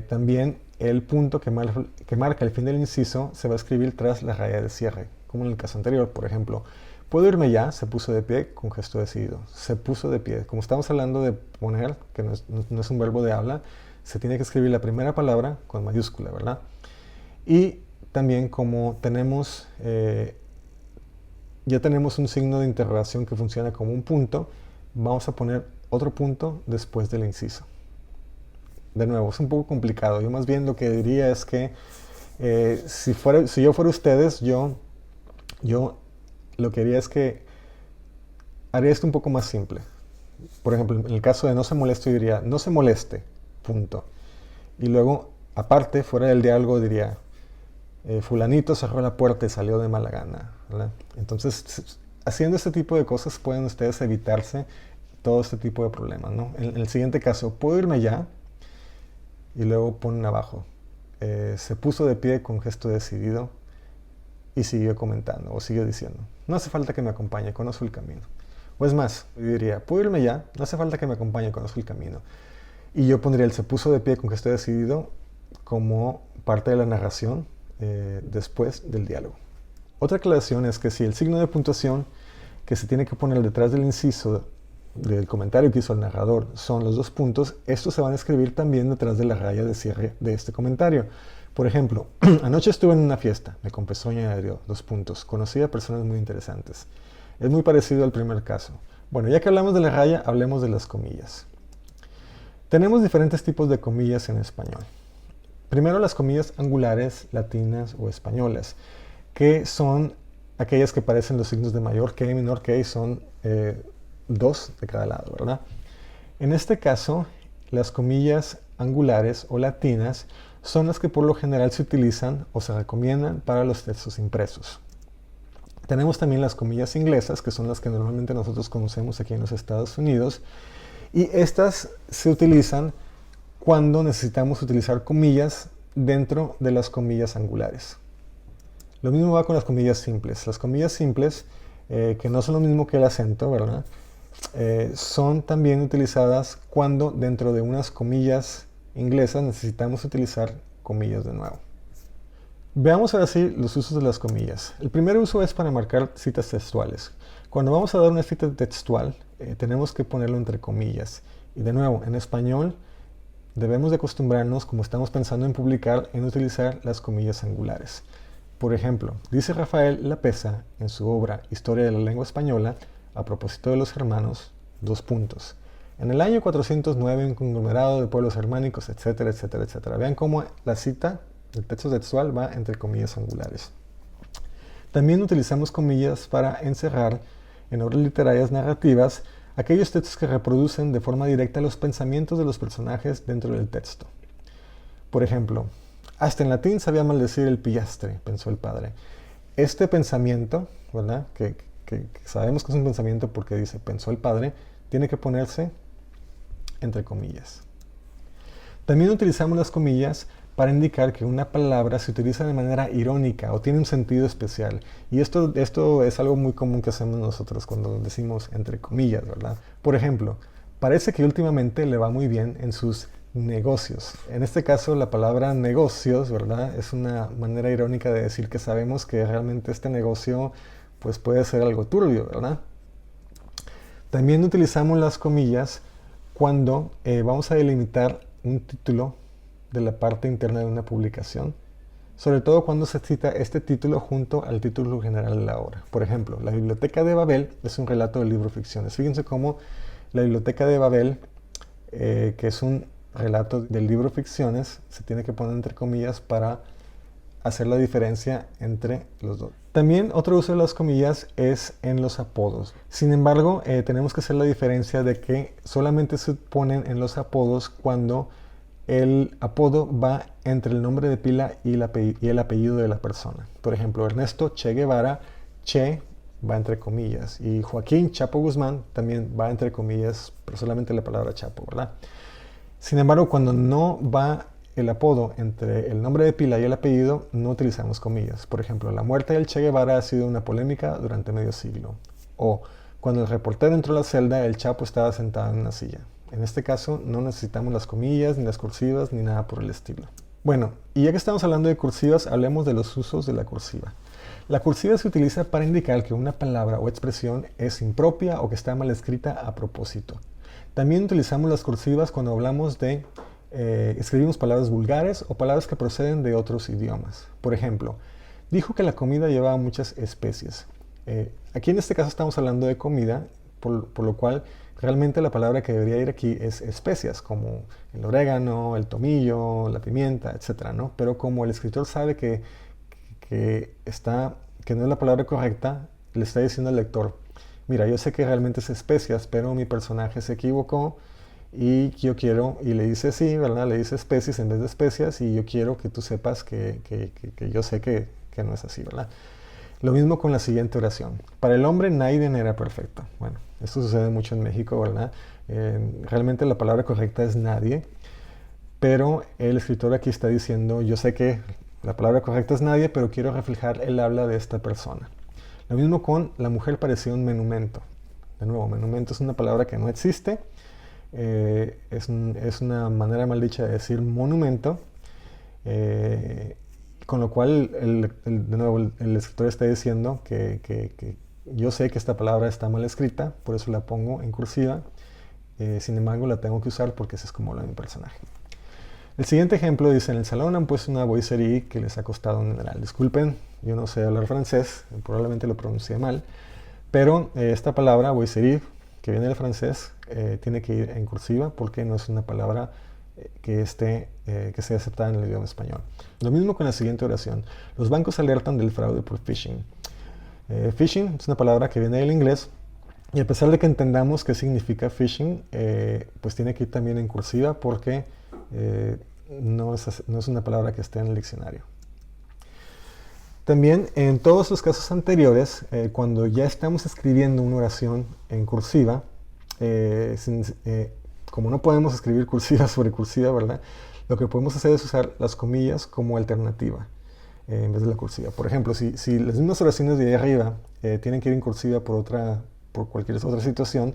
también el punto que marca el fin del inciso se va a escribir tras la raya de cierre, como en el caso anterior. Por ejemplo, ¿puedo irme ya? Se puso de pie con gesto decidido. Se puso de pie. Como estamos hablando de poner, que no es un verbo de habla, se tiene que escribir la primera palabra con mayúscula, ¿verdad? Y también como tenemos, ya tenemos un signo de interrogación que funciona como un punto, vamos a poner otro punto después del inciso. De nuevo, es un poco complicado. Yo más bien lo que diría es que si yo fuera ustedes, yo lo que haría es que haría esto un poco más simple. Por ejemplo, en el caso de no se moleste, yo diría no se moleste, punto. Y luego, aparte, fuera del diálogo, diría fulanito cerró la puerta y salió de mala gana, ¿verdad? Entonces, haciendo este tipo de cosas pueden ustedes evitarse todo este tipo de problemas, ¿no? En el siguiente caso, ¿puedo irme ya? Y luego ponen abajo, se puso de pie con gesto decidido y siguió comentando o siguió diciendo, no hace falta que me acompañe, conozco el camino. O es más, yo diría, ¿puedo irme ya? No hace falta que me acompañe, conozco el camino. Y yo pondría el se puso de pie con gesto decidido como parte de la narración después del diálogo. Otra aclaración es que si el signo de puntuación que se tiene que poner detrás del inciso del comentario que hizo el narrador son los 2 puntos, estos se van a escribir también detrás de la raya de cierre de este comentario. Por ejemplo, anoche estuve en una fiesta, me confesó y añadió, 2 puntos, conocí a personas muy interesantes. Es muy parecido al primer caso. Bueno, ya que hablamos de la raya, hablemos de las comillas. Tenemos diferentes tipos de comillas en español. Primero las comillas angulares, latinas o españolas, que son aquellas que parecen los signos de mayor que y menor que y son 2 de cada lado, ¿verdad? En este caso, las comillas angulares o latinas son las que por lo general se utilizan o se recomiendan para los textos impresos. Tenemos también las comillas inglesas, que son las que normalmente nosotros conocemos aquí en los Estados Unidos, y estas se utilizan cuando necesitamos utilizar comillas dentro de las comillas angulares. Lo mismo va con las comillas simples. Las comillas simples, que no son lo mismo que el acento, ¿verdad? Son también utilizadas cuando dentro de unas comillas inglesas necesitamos utilizar comillas de nuevo. Veamos ahora sí los usos de las comillas. El primer uso es para marcar citas textuales. Cuando vamos a dar una cita textual, tenemos que ponerlo entre comillas. Y de nuevo, en español, debemos de acostumbrarnos, como estamos pensando en publicar, en utilizar las comillas angulares. Por ejemplo, dice Rafael Lapesa en su obra Historia de la Lengua Española, a propósito de los germanos, 2 puntos. En el año 409, un conglomerado de pueblos germánicos, etcétera, etcétera, etcétera. Vean cómo la cita, el texto textual, va entre comillas angulares. También utilizamos comillas para encerrar en obras literarias narrativas aquellos textos que reproducen de forma directa los pensamientos de los personajes dentro del texto. Por ejemplo, hasta en latín sabía maldecir el pillastre, pensó el padre. Este pensamiento, ¿verdad? Que sabemos que es un pensamiento porque dice pensó el padre, tiene que ponerse entre comillas. También utilizamos las comillas para indicar que una palabra se utiliza de manera irónica o tiene un sentido especial. Y esto es algo muy común que hacemos nosotros cuando decimos entre comillas, ¿verdad? Por ejemplo, parece que últimamente le va muy bien en sus negocios. En este caso, la palabra negocios, ¿verdad? Es una manera irónica de decir que sabemos que realmente este negocio pues puede ser algo turbio, ¿verdad? También utilizamos las comillas cuando vamos a delimitar un título de la parte interna de una publicación, sobre todo cuando se cita este título junto al título general de la obra. Por ejemplo, La Biblioteca de Babel es un relato del libro Ficciones. Fíjense cómo La Biblioteca de Babel, que es un relato del libro Ficciones, se tiene que poner entre comillas para hacer la diferencia entre los dos. También otro uso de las comillas es en los apodos. Sin embargo, tenemos que hacer la diferencia de que solamente se ponen en los apodos cuando el apodo va entre el nombre de pila y el apellido de la persona. Por ejemplo, Ernesto Che Guevara, Che va entre comillas, y Joaquín Chapo Guzmán también va entre comillas, pero solamente la palabra Chapo, ¿verdad? Sin embargo, cuando no va el apodo entre el nombre de pila y el apellido, no utilizamos comillas. Por ejemplo, la muerte del Che Guevara ha sido una polémica durante medio siglo. O cuando el reportero entró a la celda, el Chapo estaba sentado en una silla. En este caso no necesitamos las comillas, ni las cursivas, ni nada por el estilo. Bueno, y ya que estamos hablando de cursivas, hablemos de los usos de la cursiva. La cursiva se utiliza para indicar que una palabra o expresión es impropia o que está mal escrita a propósito. También utilizamos las cursivas cuando hablamos de escribimos palabras vulgares o palabras que proceden de otros idiomas. Por ejemplo, dijo que la comida llevaba muchas especies. Aquí en este caso estamos hablando de comida, por lo cual realmente la palabra que debería ir aquí es especias, como el orégano, el tomillo, la pimienta, etc., ¿no? Pero como el escritor sabe que no es la palabra correcta, le está diciendo al lector, mira, yo sé que realmente es especias, pero mi personaje se equivocó y yo quiero, y le dice sí, ¿verdad? Le dice especies en vez de especias, y yo quiero que tú sepas que yo sé que no es así, ¿verdad? Lo mismo con la siguiente oración. Para el hombre nadie era perfecto. Bueno, esto sucede mucho en México, ¿verdad? Realmente la palabra correcta es nadie, pero el escritor aquí está diciendo, yo sé que la palabra correcta es nadie, pero quiero reflejar el habla de esta persona. Lo mismo con la mujer parecía un monumento. De nuevo, monumento es una palabra que no existe, es una manera mal dicha de decir monumento, con lo cual de nuevo el escritor está diciendo que yo sé que esta palabra está mal escrita, por eso la pongo en cursiva, sin embargo la tengo que usar porque ese es como habla mi personaje. El siguiente ejemplo dice, en el salón han puesto una boiserie que les ha costado un dineral. Disculpen, yo no sé hablar francés, probablemente lo pronuncié mal, pero esta palabra, boiserie, que viene del francés, tiene que ir en cursiva porque no es una palabra que sea aceptada en el idioma español. Lo mismo con la siguiente oración. Los bancos alertan del fraude por phishing. Phishing es una palabra que viene del inglés, y a pesar de que entendamos qué significa phishing, pues tiene que ir también en cursiva porque no es una palabra que esté en el diccionario. También en todos los casos anteriores, cuando ya estamos escribiendo una oración en cursiva, como no podemos escribir cursiva sobre cursiva, ¿verdad? Lo que podemos hacer es usar las comillas como alternativa en vez de la cursiva. Por ejemplo, si las mismas oraciones de ahí arriba tienen que ir en cursiva por cualquier otra situación,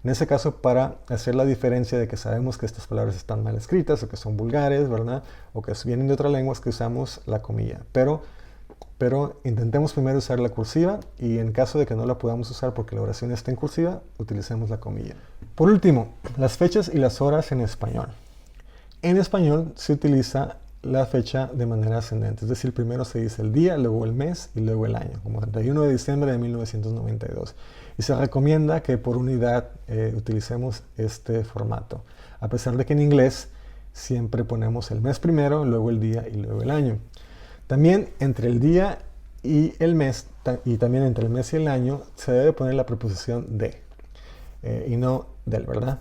en ese caso, para hacer la diferencia de que sabemos que estas palabras están mal escritas o que son vulgares, ¿verdad? O que vienen de otra lengua, es que usamos la comilla. Pero intentemos primero usar la cursiva, y en caso de que no la podamos usar porque la oración está en cursiva, utilicemos la comilla. Por último, las fechas y las horas en español. En español se utiliza la fecha de manera ascendente, es decir, primero se dice el día, luego el mes y luego el año, como 31 de diciembre de 1992. Y se recomienda que por unidad utilicemos este formato, a pesar de que en inglés siempre ponemos el mes primero, luego el día y luego el año. También entre el día y el mes, y también entre el mes y el año, se debe poner la preposición de, y no del, ¿verdad?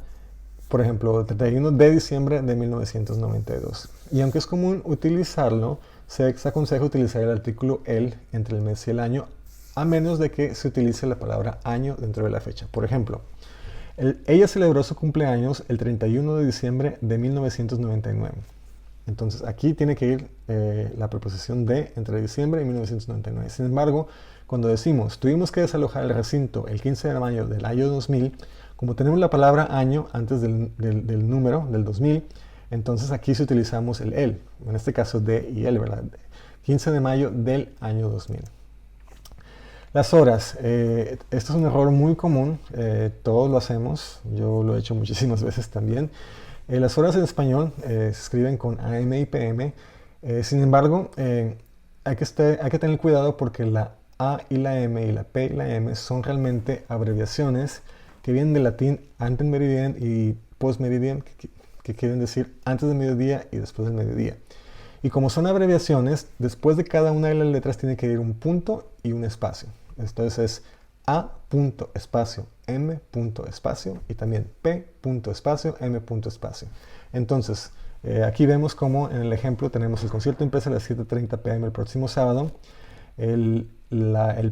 Por ejemplo, 31 de diciembre de 1992. Y aunque es común utilizarlo, se aconseja utilizar el artículo el entre el mes y el año, a menos de que se utilice la palabra año dentro de la fecha. Por ejemplo, ella celebró su cumpleaños el 31 de diciembre de 1999. Entonces aquí tiene que ir la preposición de entre diciembre y 1999. Sin embargo, cuando decimos tuvimos que desalojar el recinto el 15 de mayo del año 2000, como tenemos la palabra año antes del número, del 2000, entonces aquí sí utilizamos el él, en este caso de y el, ¿verdad? 15 de mayo del año 2000. Las horas. Esto es un error muy común, todos lo hacemos, yo lo he hecho muchísimas veces también. Las horas en español se escriben con AM y PM, sin embargo, hay que tener cuidado porque la A y la M y la P y la M son realmente abreviaciones que vienen del latín ante meridiem y post meridiem, que quieren decir antes del mediodía y después del mediodía. Y como son abreviaciones, después de cada una de las letras tiene que ir un punto y un espacio. Entonces es A punto espacio, M punto espacio y también P punto espacio, M punto espacio. Entonces, aquí vemos como en el ejemplo tenemos el concierto empieza a las 7:30 p.m. el próximo sábado. El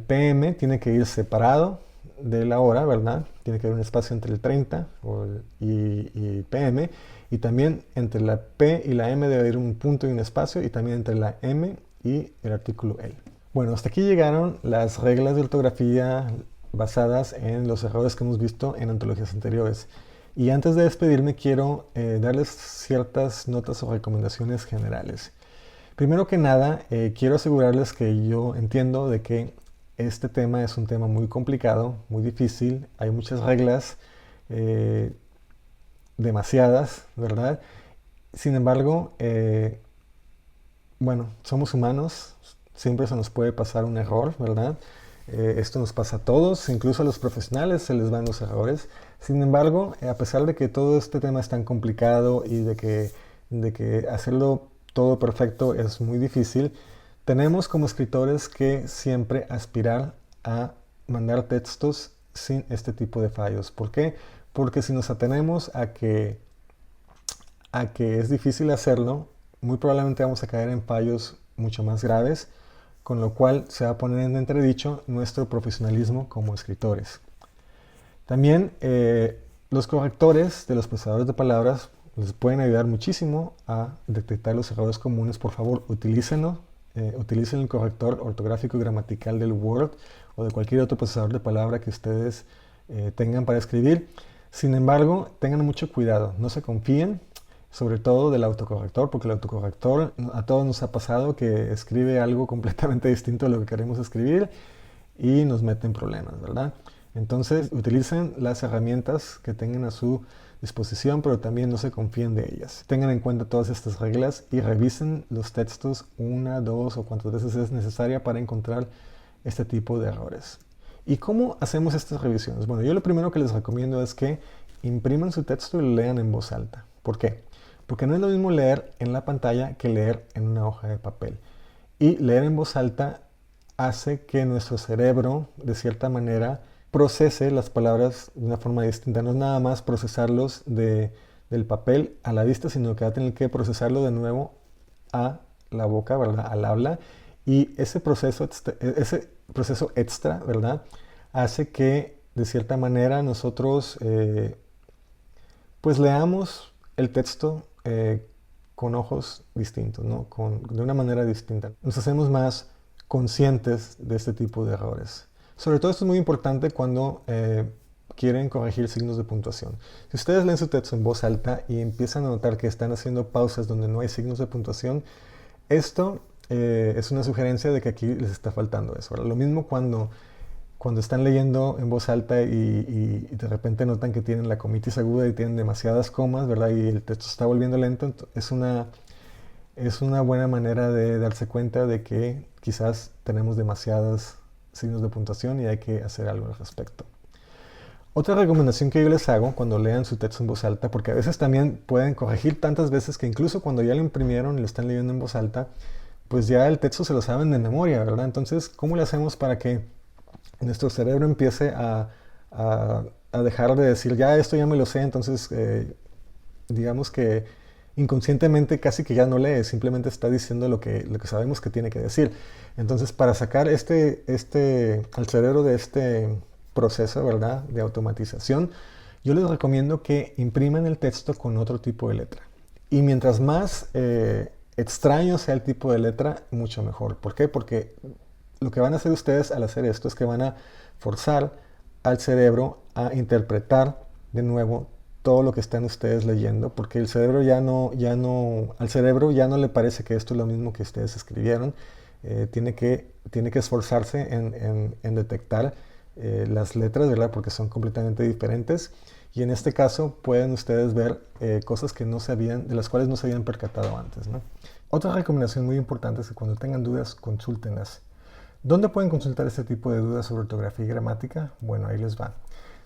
PM tiene que ir separado de la hora, ¿verdad? Tiene que haber un espacio entre el 30 y PM, y también entre la P y la M debe haber un punto y un espacio, y también entre la M y el artículo el. Bueno, hasta aquí llegaron las reglas de ortografía basadas en los errores que hemos visto en antologías anteriores. Y antes de despedirme quiero darles ciertas notas o recomendaciones generales. Primero que nada, quiero asegurarles que yo entiendo de que este tema es un tema muy complicado, muy difícil, hay muchas reglas, demasiadas, ¿verdad? Sin embargo, bueno, somos humanos, siempre se nos puede pasar un error, ¿verdad? Esto nos pasa a todos, incluso a los profesionales se les van los errores. Sin embargo, a pesar de que todo este tema es tan complicado y de que hacerlo todo perfecto es muy difícil, tenemos como escritores que siempre aspirar a mandar textos sin este tipo de fallos. ¿Por qué? porque si nos atenemos a que es difícil hacerlo, muy probablemente vamos a caer en fallos mucho más graves, con lo cual se va a poner en entredicho nuestro profesionalismo como escritores. También los correctores de los procesadores de palabras les pueden ayudar muchísimo a detectar los errores comunes. Por favor, utilícenlo. Utilicen el corrector ortográfico y gramatical del Word o de cualquier otro procesador de palabra que ustedes tengan para escribir. Sin embargo, tengan mucho cuidado, no se confíen, sobre todo del autocorrector, porque el autocorrector a todos nos ha pasado que escribe algo completamente distinto a lo que queremos escribir y nos mete en problemas, ¿verdad? Entonces, utilicen las herramientas que tengan a su disposición, pero también no se confíen de ellas. Tengan en cuenta todas estas reglas y revisen los textos una, dos o cuantas veces es necesaria para encontrar este tipo de errores. ¿Y cómo hacemos estas revisiones? Bueno, yo lo primero que les recomiendo es que impriman su texto y lo lean en voz alta. ¿Por qué? Porque no es lo mismo leer en la pantalla que leer en una hoja de papel. Y leer en voz alta hace que nuestro cerebro, de cierta manera, procese las palabras de una forma distinta. No es nada más procesarlos del papel a la vista, sino que va a tener que procesarlo de nuevo a la boca, ¿verdad? Al habla. Y ese proceso extra, ¿verdad? Hace que, de cierta manera, nosotros pues leamos el texto con ojos distintos, ¿no? De una manera distinta. Nos hacemos más conscientes de este tipo de errores. Sobre todo esto es muy importante cuando quieren corregir signos de puntuación. Si ustedes leen su texto en voz alta y empiezan a notar que están haciendo pausas donde no hay signos de puntuación, esto es una sugerencia de que aquí les está faltando eso. ¿Verdad? Lo mismo cuando están leyendo en voz alta y de repente notan que tienen la comitis aguda y tienen demasiadas comas, ¿verdad? Y el texto se está volviendo lento, es una buena manera de darse cuenta de que quizás tenemos demasiados signos de puntuación y hay que hacer algo al respecto. Otra recomendación que yo les hago cuando lean su texto en voz alta, porque a veces también pueden corregir tantas veces que incluso cuando ya lo imprimieron y lo están leyendo en voz alta, pues ya el texto se lo saben de memoria, ¿verdad? Entonces, ¿cómo le hacemos para que nuestro cerebro empiece a dejar de decir, ya esto ya me lo sé, entonces digamos que inconscientemente casi que ya no lee, simplemente está diciendo lo que sabemos que tiene que decir. Entonces, para sacar al cerebro de este proceso, ¿verdad?, de automatización, yo les recomiendo que impriman el texto con otro tipo de letra. Y mientras más extraño sea el tipo de letra, mucho mejor. ¿Por qué? Porque lo que van a hacer ustedes al hacer esto es que van a forzar al cerebro a interpretar de nuevo todo lo que están ustedes leyendo, porque el cerebro al cerebro ya no le parece que esto es lo mismo que ustedes escribieron. Tiene que esforzarse en detectar las letras, ¿verdad? Porque son completamente diferentes. Y en este caso pueden ustedes ver cosas de las cuales no se habían percatado antes, ¿no? Otra recomendación muy importante es que cuando tengan dudas, consúltenlas. ¿Dónde pueden consultar este tipo de dudas sobre ortografía y gramática? Bueno, ahí les va.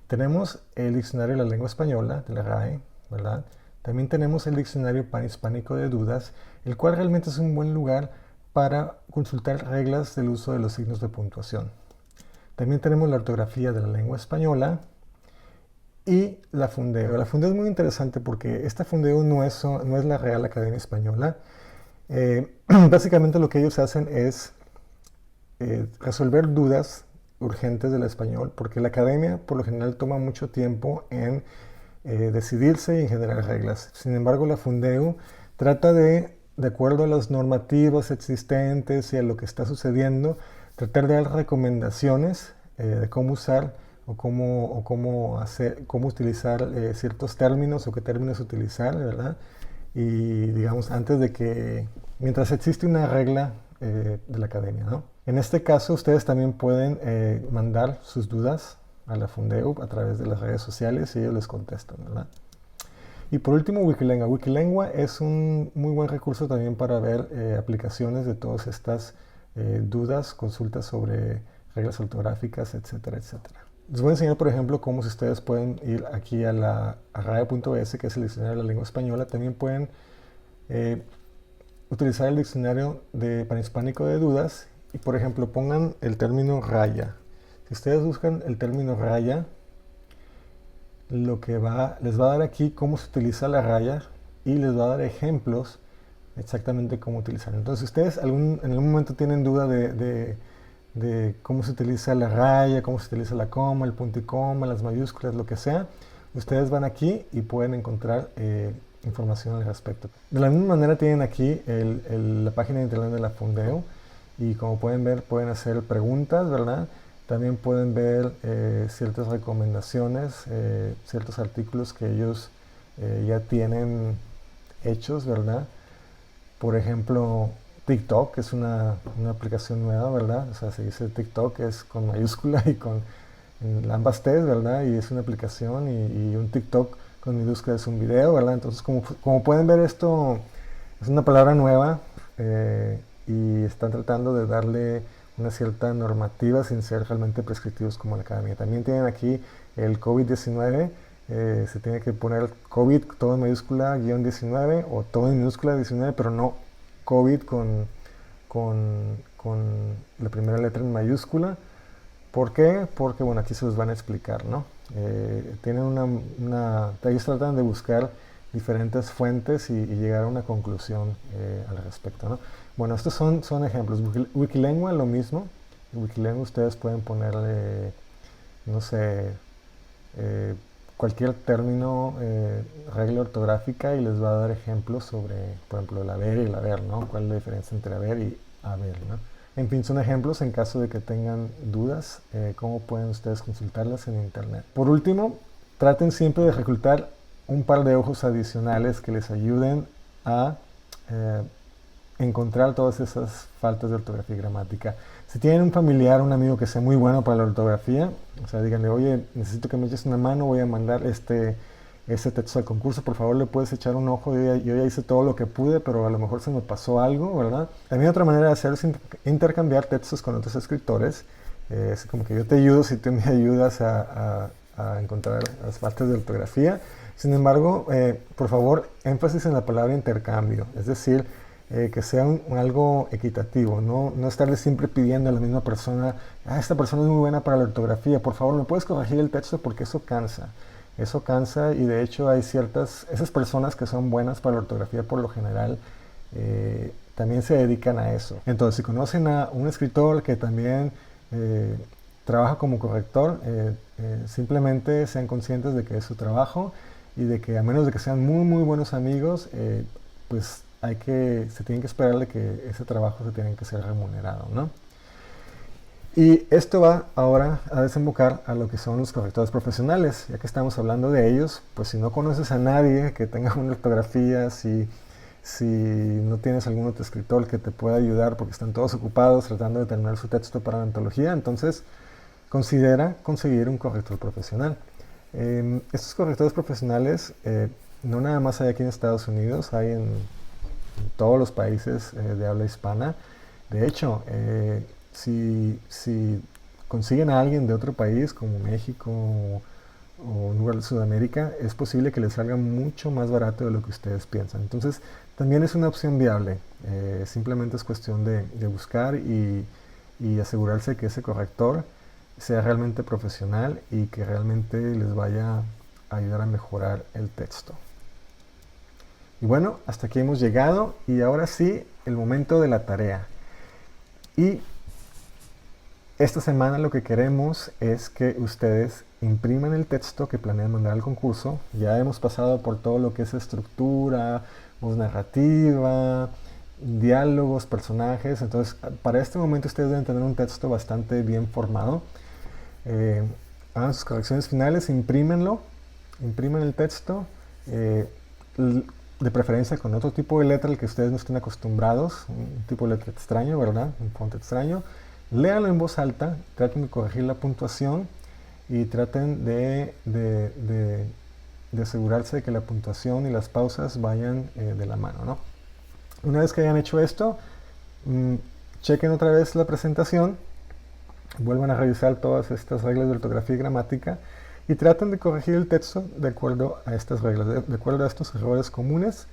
Tenemos el diccionario de la lengua española, de la RAE, ¿verdad? También tenemos el diccionario panhispánico de dudas, el cual realmente es un buen lugar para consultar reglas del uso de los signos de puntuación. También tenemos la ortografía de la lengua española y la Fundeo. La Fundeo es muy interesante porque esta Fundeo no es la Real Academia Española. Básicamente lo que ellos hacen es resolver dudas urgentes del español, porque la academia por lo general toma mucho tiempo en decidirse y en generar reglas. Sin embargo, la Fundeu trata de acuerdo a las normativas existentes y a lo que está sucediendo, tratar de dar recomendaciones de cómo usar o cómo utilizar ciertos términos o qué términos utilizar, ¿verdad? Y digamos, mientras existe una regla de la academia, ¿no? En este caso, ustedes también pueden mandar sus dudas a la Fundeu a través de las redes sociales y ellos les contestan, ¿verdad? Y por último, Wikilengua. Wikilengua es un muy buen recurso también para ver aplicaciones de todas estas dudas, consultas sobre reglas ortográficas, etcétera, etcétera. Les voy a enseñar, por ejemplo, cómo si ustedes pueden ir aquí a RAE.es, que es el diccionario de la lengua española. También pueden utilizar el diccionario de panhispánico de dudas y, por ejemplo, pongan el término raya. Si ustedes buscan el término raya, les va a dar aquí cómo se utiliza la raya y les va a dar ejemplos exactamente cómo utilizarlo. Entonces, si ustedes en algún momento tienen duda de cómo se utiliza la raya, cómo se utiliza la coma, el punto y coma, las mayúsculas, lo que sea, ustedes van aquí y pueden encontrar información al respecto. De la misma manera tienen aquí la página de internet de la Fundeo y como pueden ver pueden hacer preguntas, ¿verdad? También pueden ver ciertas recomendaciones, ciertos artículos que ellos ya tienen hechos, ¿verdad? Por ejemplo, TikTok, que es una aplicación nueva, ¿verdad? O sea, se dice TikTok, es con mayúscula y con ambas T's, ¿verdad? Y es una aplicación y un TikTok con minúscula es un video, ¿verdad? Entonces, como pueden ver, esto es una palabra nueva y están tratando de darle una cierta normativa sin ser realmente prescriptivos como la academia. También tienen aquí el COVID-19, se tiene que poner COVID todo en mayúscula, guión 19, o todo en minúscula 19, pero no COVID con la primera letra en mayúscula. ¿Por qué? Porque, bueno, aquí se los van a explicar, ¿no? Tienen ellos tratan de buscar diferentes fuentes y llegar a una conclusión al respecto, ¿no? Bueno, estos son ejemplos. Wikilengua lo mismo. En Wikilengua ustedes pueden ponerle, no sé, cualquier término, regla ortográfica y les va a dar ejemplos sobre, por ejemplo, el haber y el haber, ¿no? ¿Cuál es la diferencia entre haber y haber, ¿no? En fin, son ejemplos en caso de que tengan dudas, cómo pueden ustedes consultarlas en internet. Por último, traten siempre de reclutar un par de ojos adicionales que les ayuden a encontrar todas esas faltas de ortografía y gramática. Si tienen un familiar, un amigo que sea muy bueno para la ortografía, o sea, díganle, oye, necesito que me eches una mano, voy a mandar este texto al concurso, por favor le puedes echar un ojo, yo ya hice todo lo que pude, pero a lo mejor se me pasó algo, ¿verdad? También otra manera de hacerlo es intercambiar textos con otros escritores, es como que yo te ayudo si tú me ayudas a encontrar las faltas de ortografía. Sin embargo, por favor, énfasis en la palabra intercambio, es decir, que sea algo equitativo, no estarle siempre pidiendo a la misma persona, esta persona es muy buena para la ortografía, por favor, ¿me puedes corregir el texto? Porque eso cansa. Eso cansa y de hecho hay esas personas que son buenas para la ortografía por lo general, también se dedican a eso. Entonces, si conocen a un escritor que también trabaja como corrector, simplemente sean conscientes de que es su trabajo y de que a menos de que sean muy muy buenos amigos, pues se tienen que esperarle que ese trabajo se tiene que ser remunerado, ¿no? Y esto va ahora a desembocar a lo que son los correctores profesionales. Ya que estamos hablando de ellos, pues si no conoces a nadie que tenga una ortografía, si no tienes algún otro escritor que te pueda ayudar porque están todos ocupados tratando de terminar su texto para la antología, entonces considera conseguir un corrector profesional. Estos correctores profesionales no nada más hay aquí en Estados Unidos, hay en todos los países de habla hispana. De hecho, si consiguen a alguien de otro país como México o un lugar de Sudamérica, es posible que les salga mucho más barato de lo que ustedes piensan. Entonces, también es una opción viable. Simplemente es cuestión de buscar y asegurarse que ese corrector sea realmente profesional y que realmente les vaya a ayudar a mejorar el texto. Y bueno, hasta aquí hemos llegado y ahora sí, el momento de la tarea. Y esta semana lo que queremos es que ustedes impriman el texto que planean mandar al concurso. Ya hemos pasado por todo lo que es estructura, voz narrativa, diálogos, personajes. Entonces, para este momento ustedes deben tener un texto bastante bien formado. Hagan sus correcciones finales, imprímenlo, imprimen el texto, de preferencia con otro tipo de letra al que ustedes no estén acostumbrados, un tipo de letra extraño, ¿verdad? Un fonte extraño. Léanlo en voz alta, traten de corregir la puntuación y traten de asegurarse de que la puntuación y las pausas vayan de la mano, ¿no? Una vez que hayan hecho esto, chequen otra vez la presentación, vuelvan a revisar todas estas reglas de ortografía y gramática y traten de corregir el texto de acuerdo a estas reglas, de acuerdo a estos errores comunes.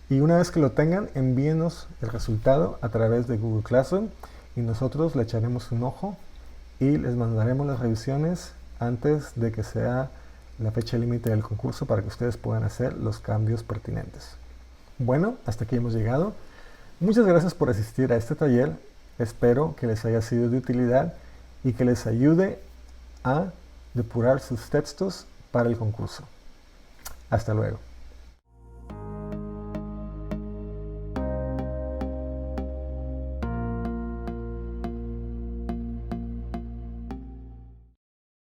Y una vez que lo tengan, envíenos el resultado a través de Google Classroom y nosotros le echaremos un ojo y les mandaremos las revisiones antes de que sea la fecha límite del concurso para que ustedes puedan hacer los cambios pertinentes. Bueno, hasta aquí hemos llegado. Muchas gracias por asistir a este taller. Espero que les haya sido de utilidad y que les ayude a depurar sus textos para el concurso. Hasta luego.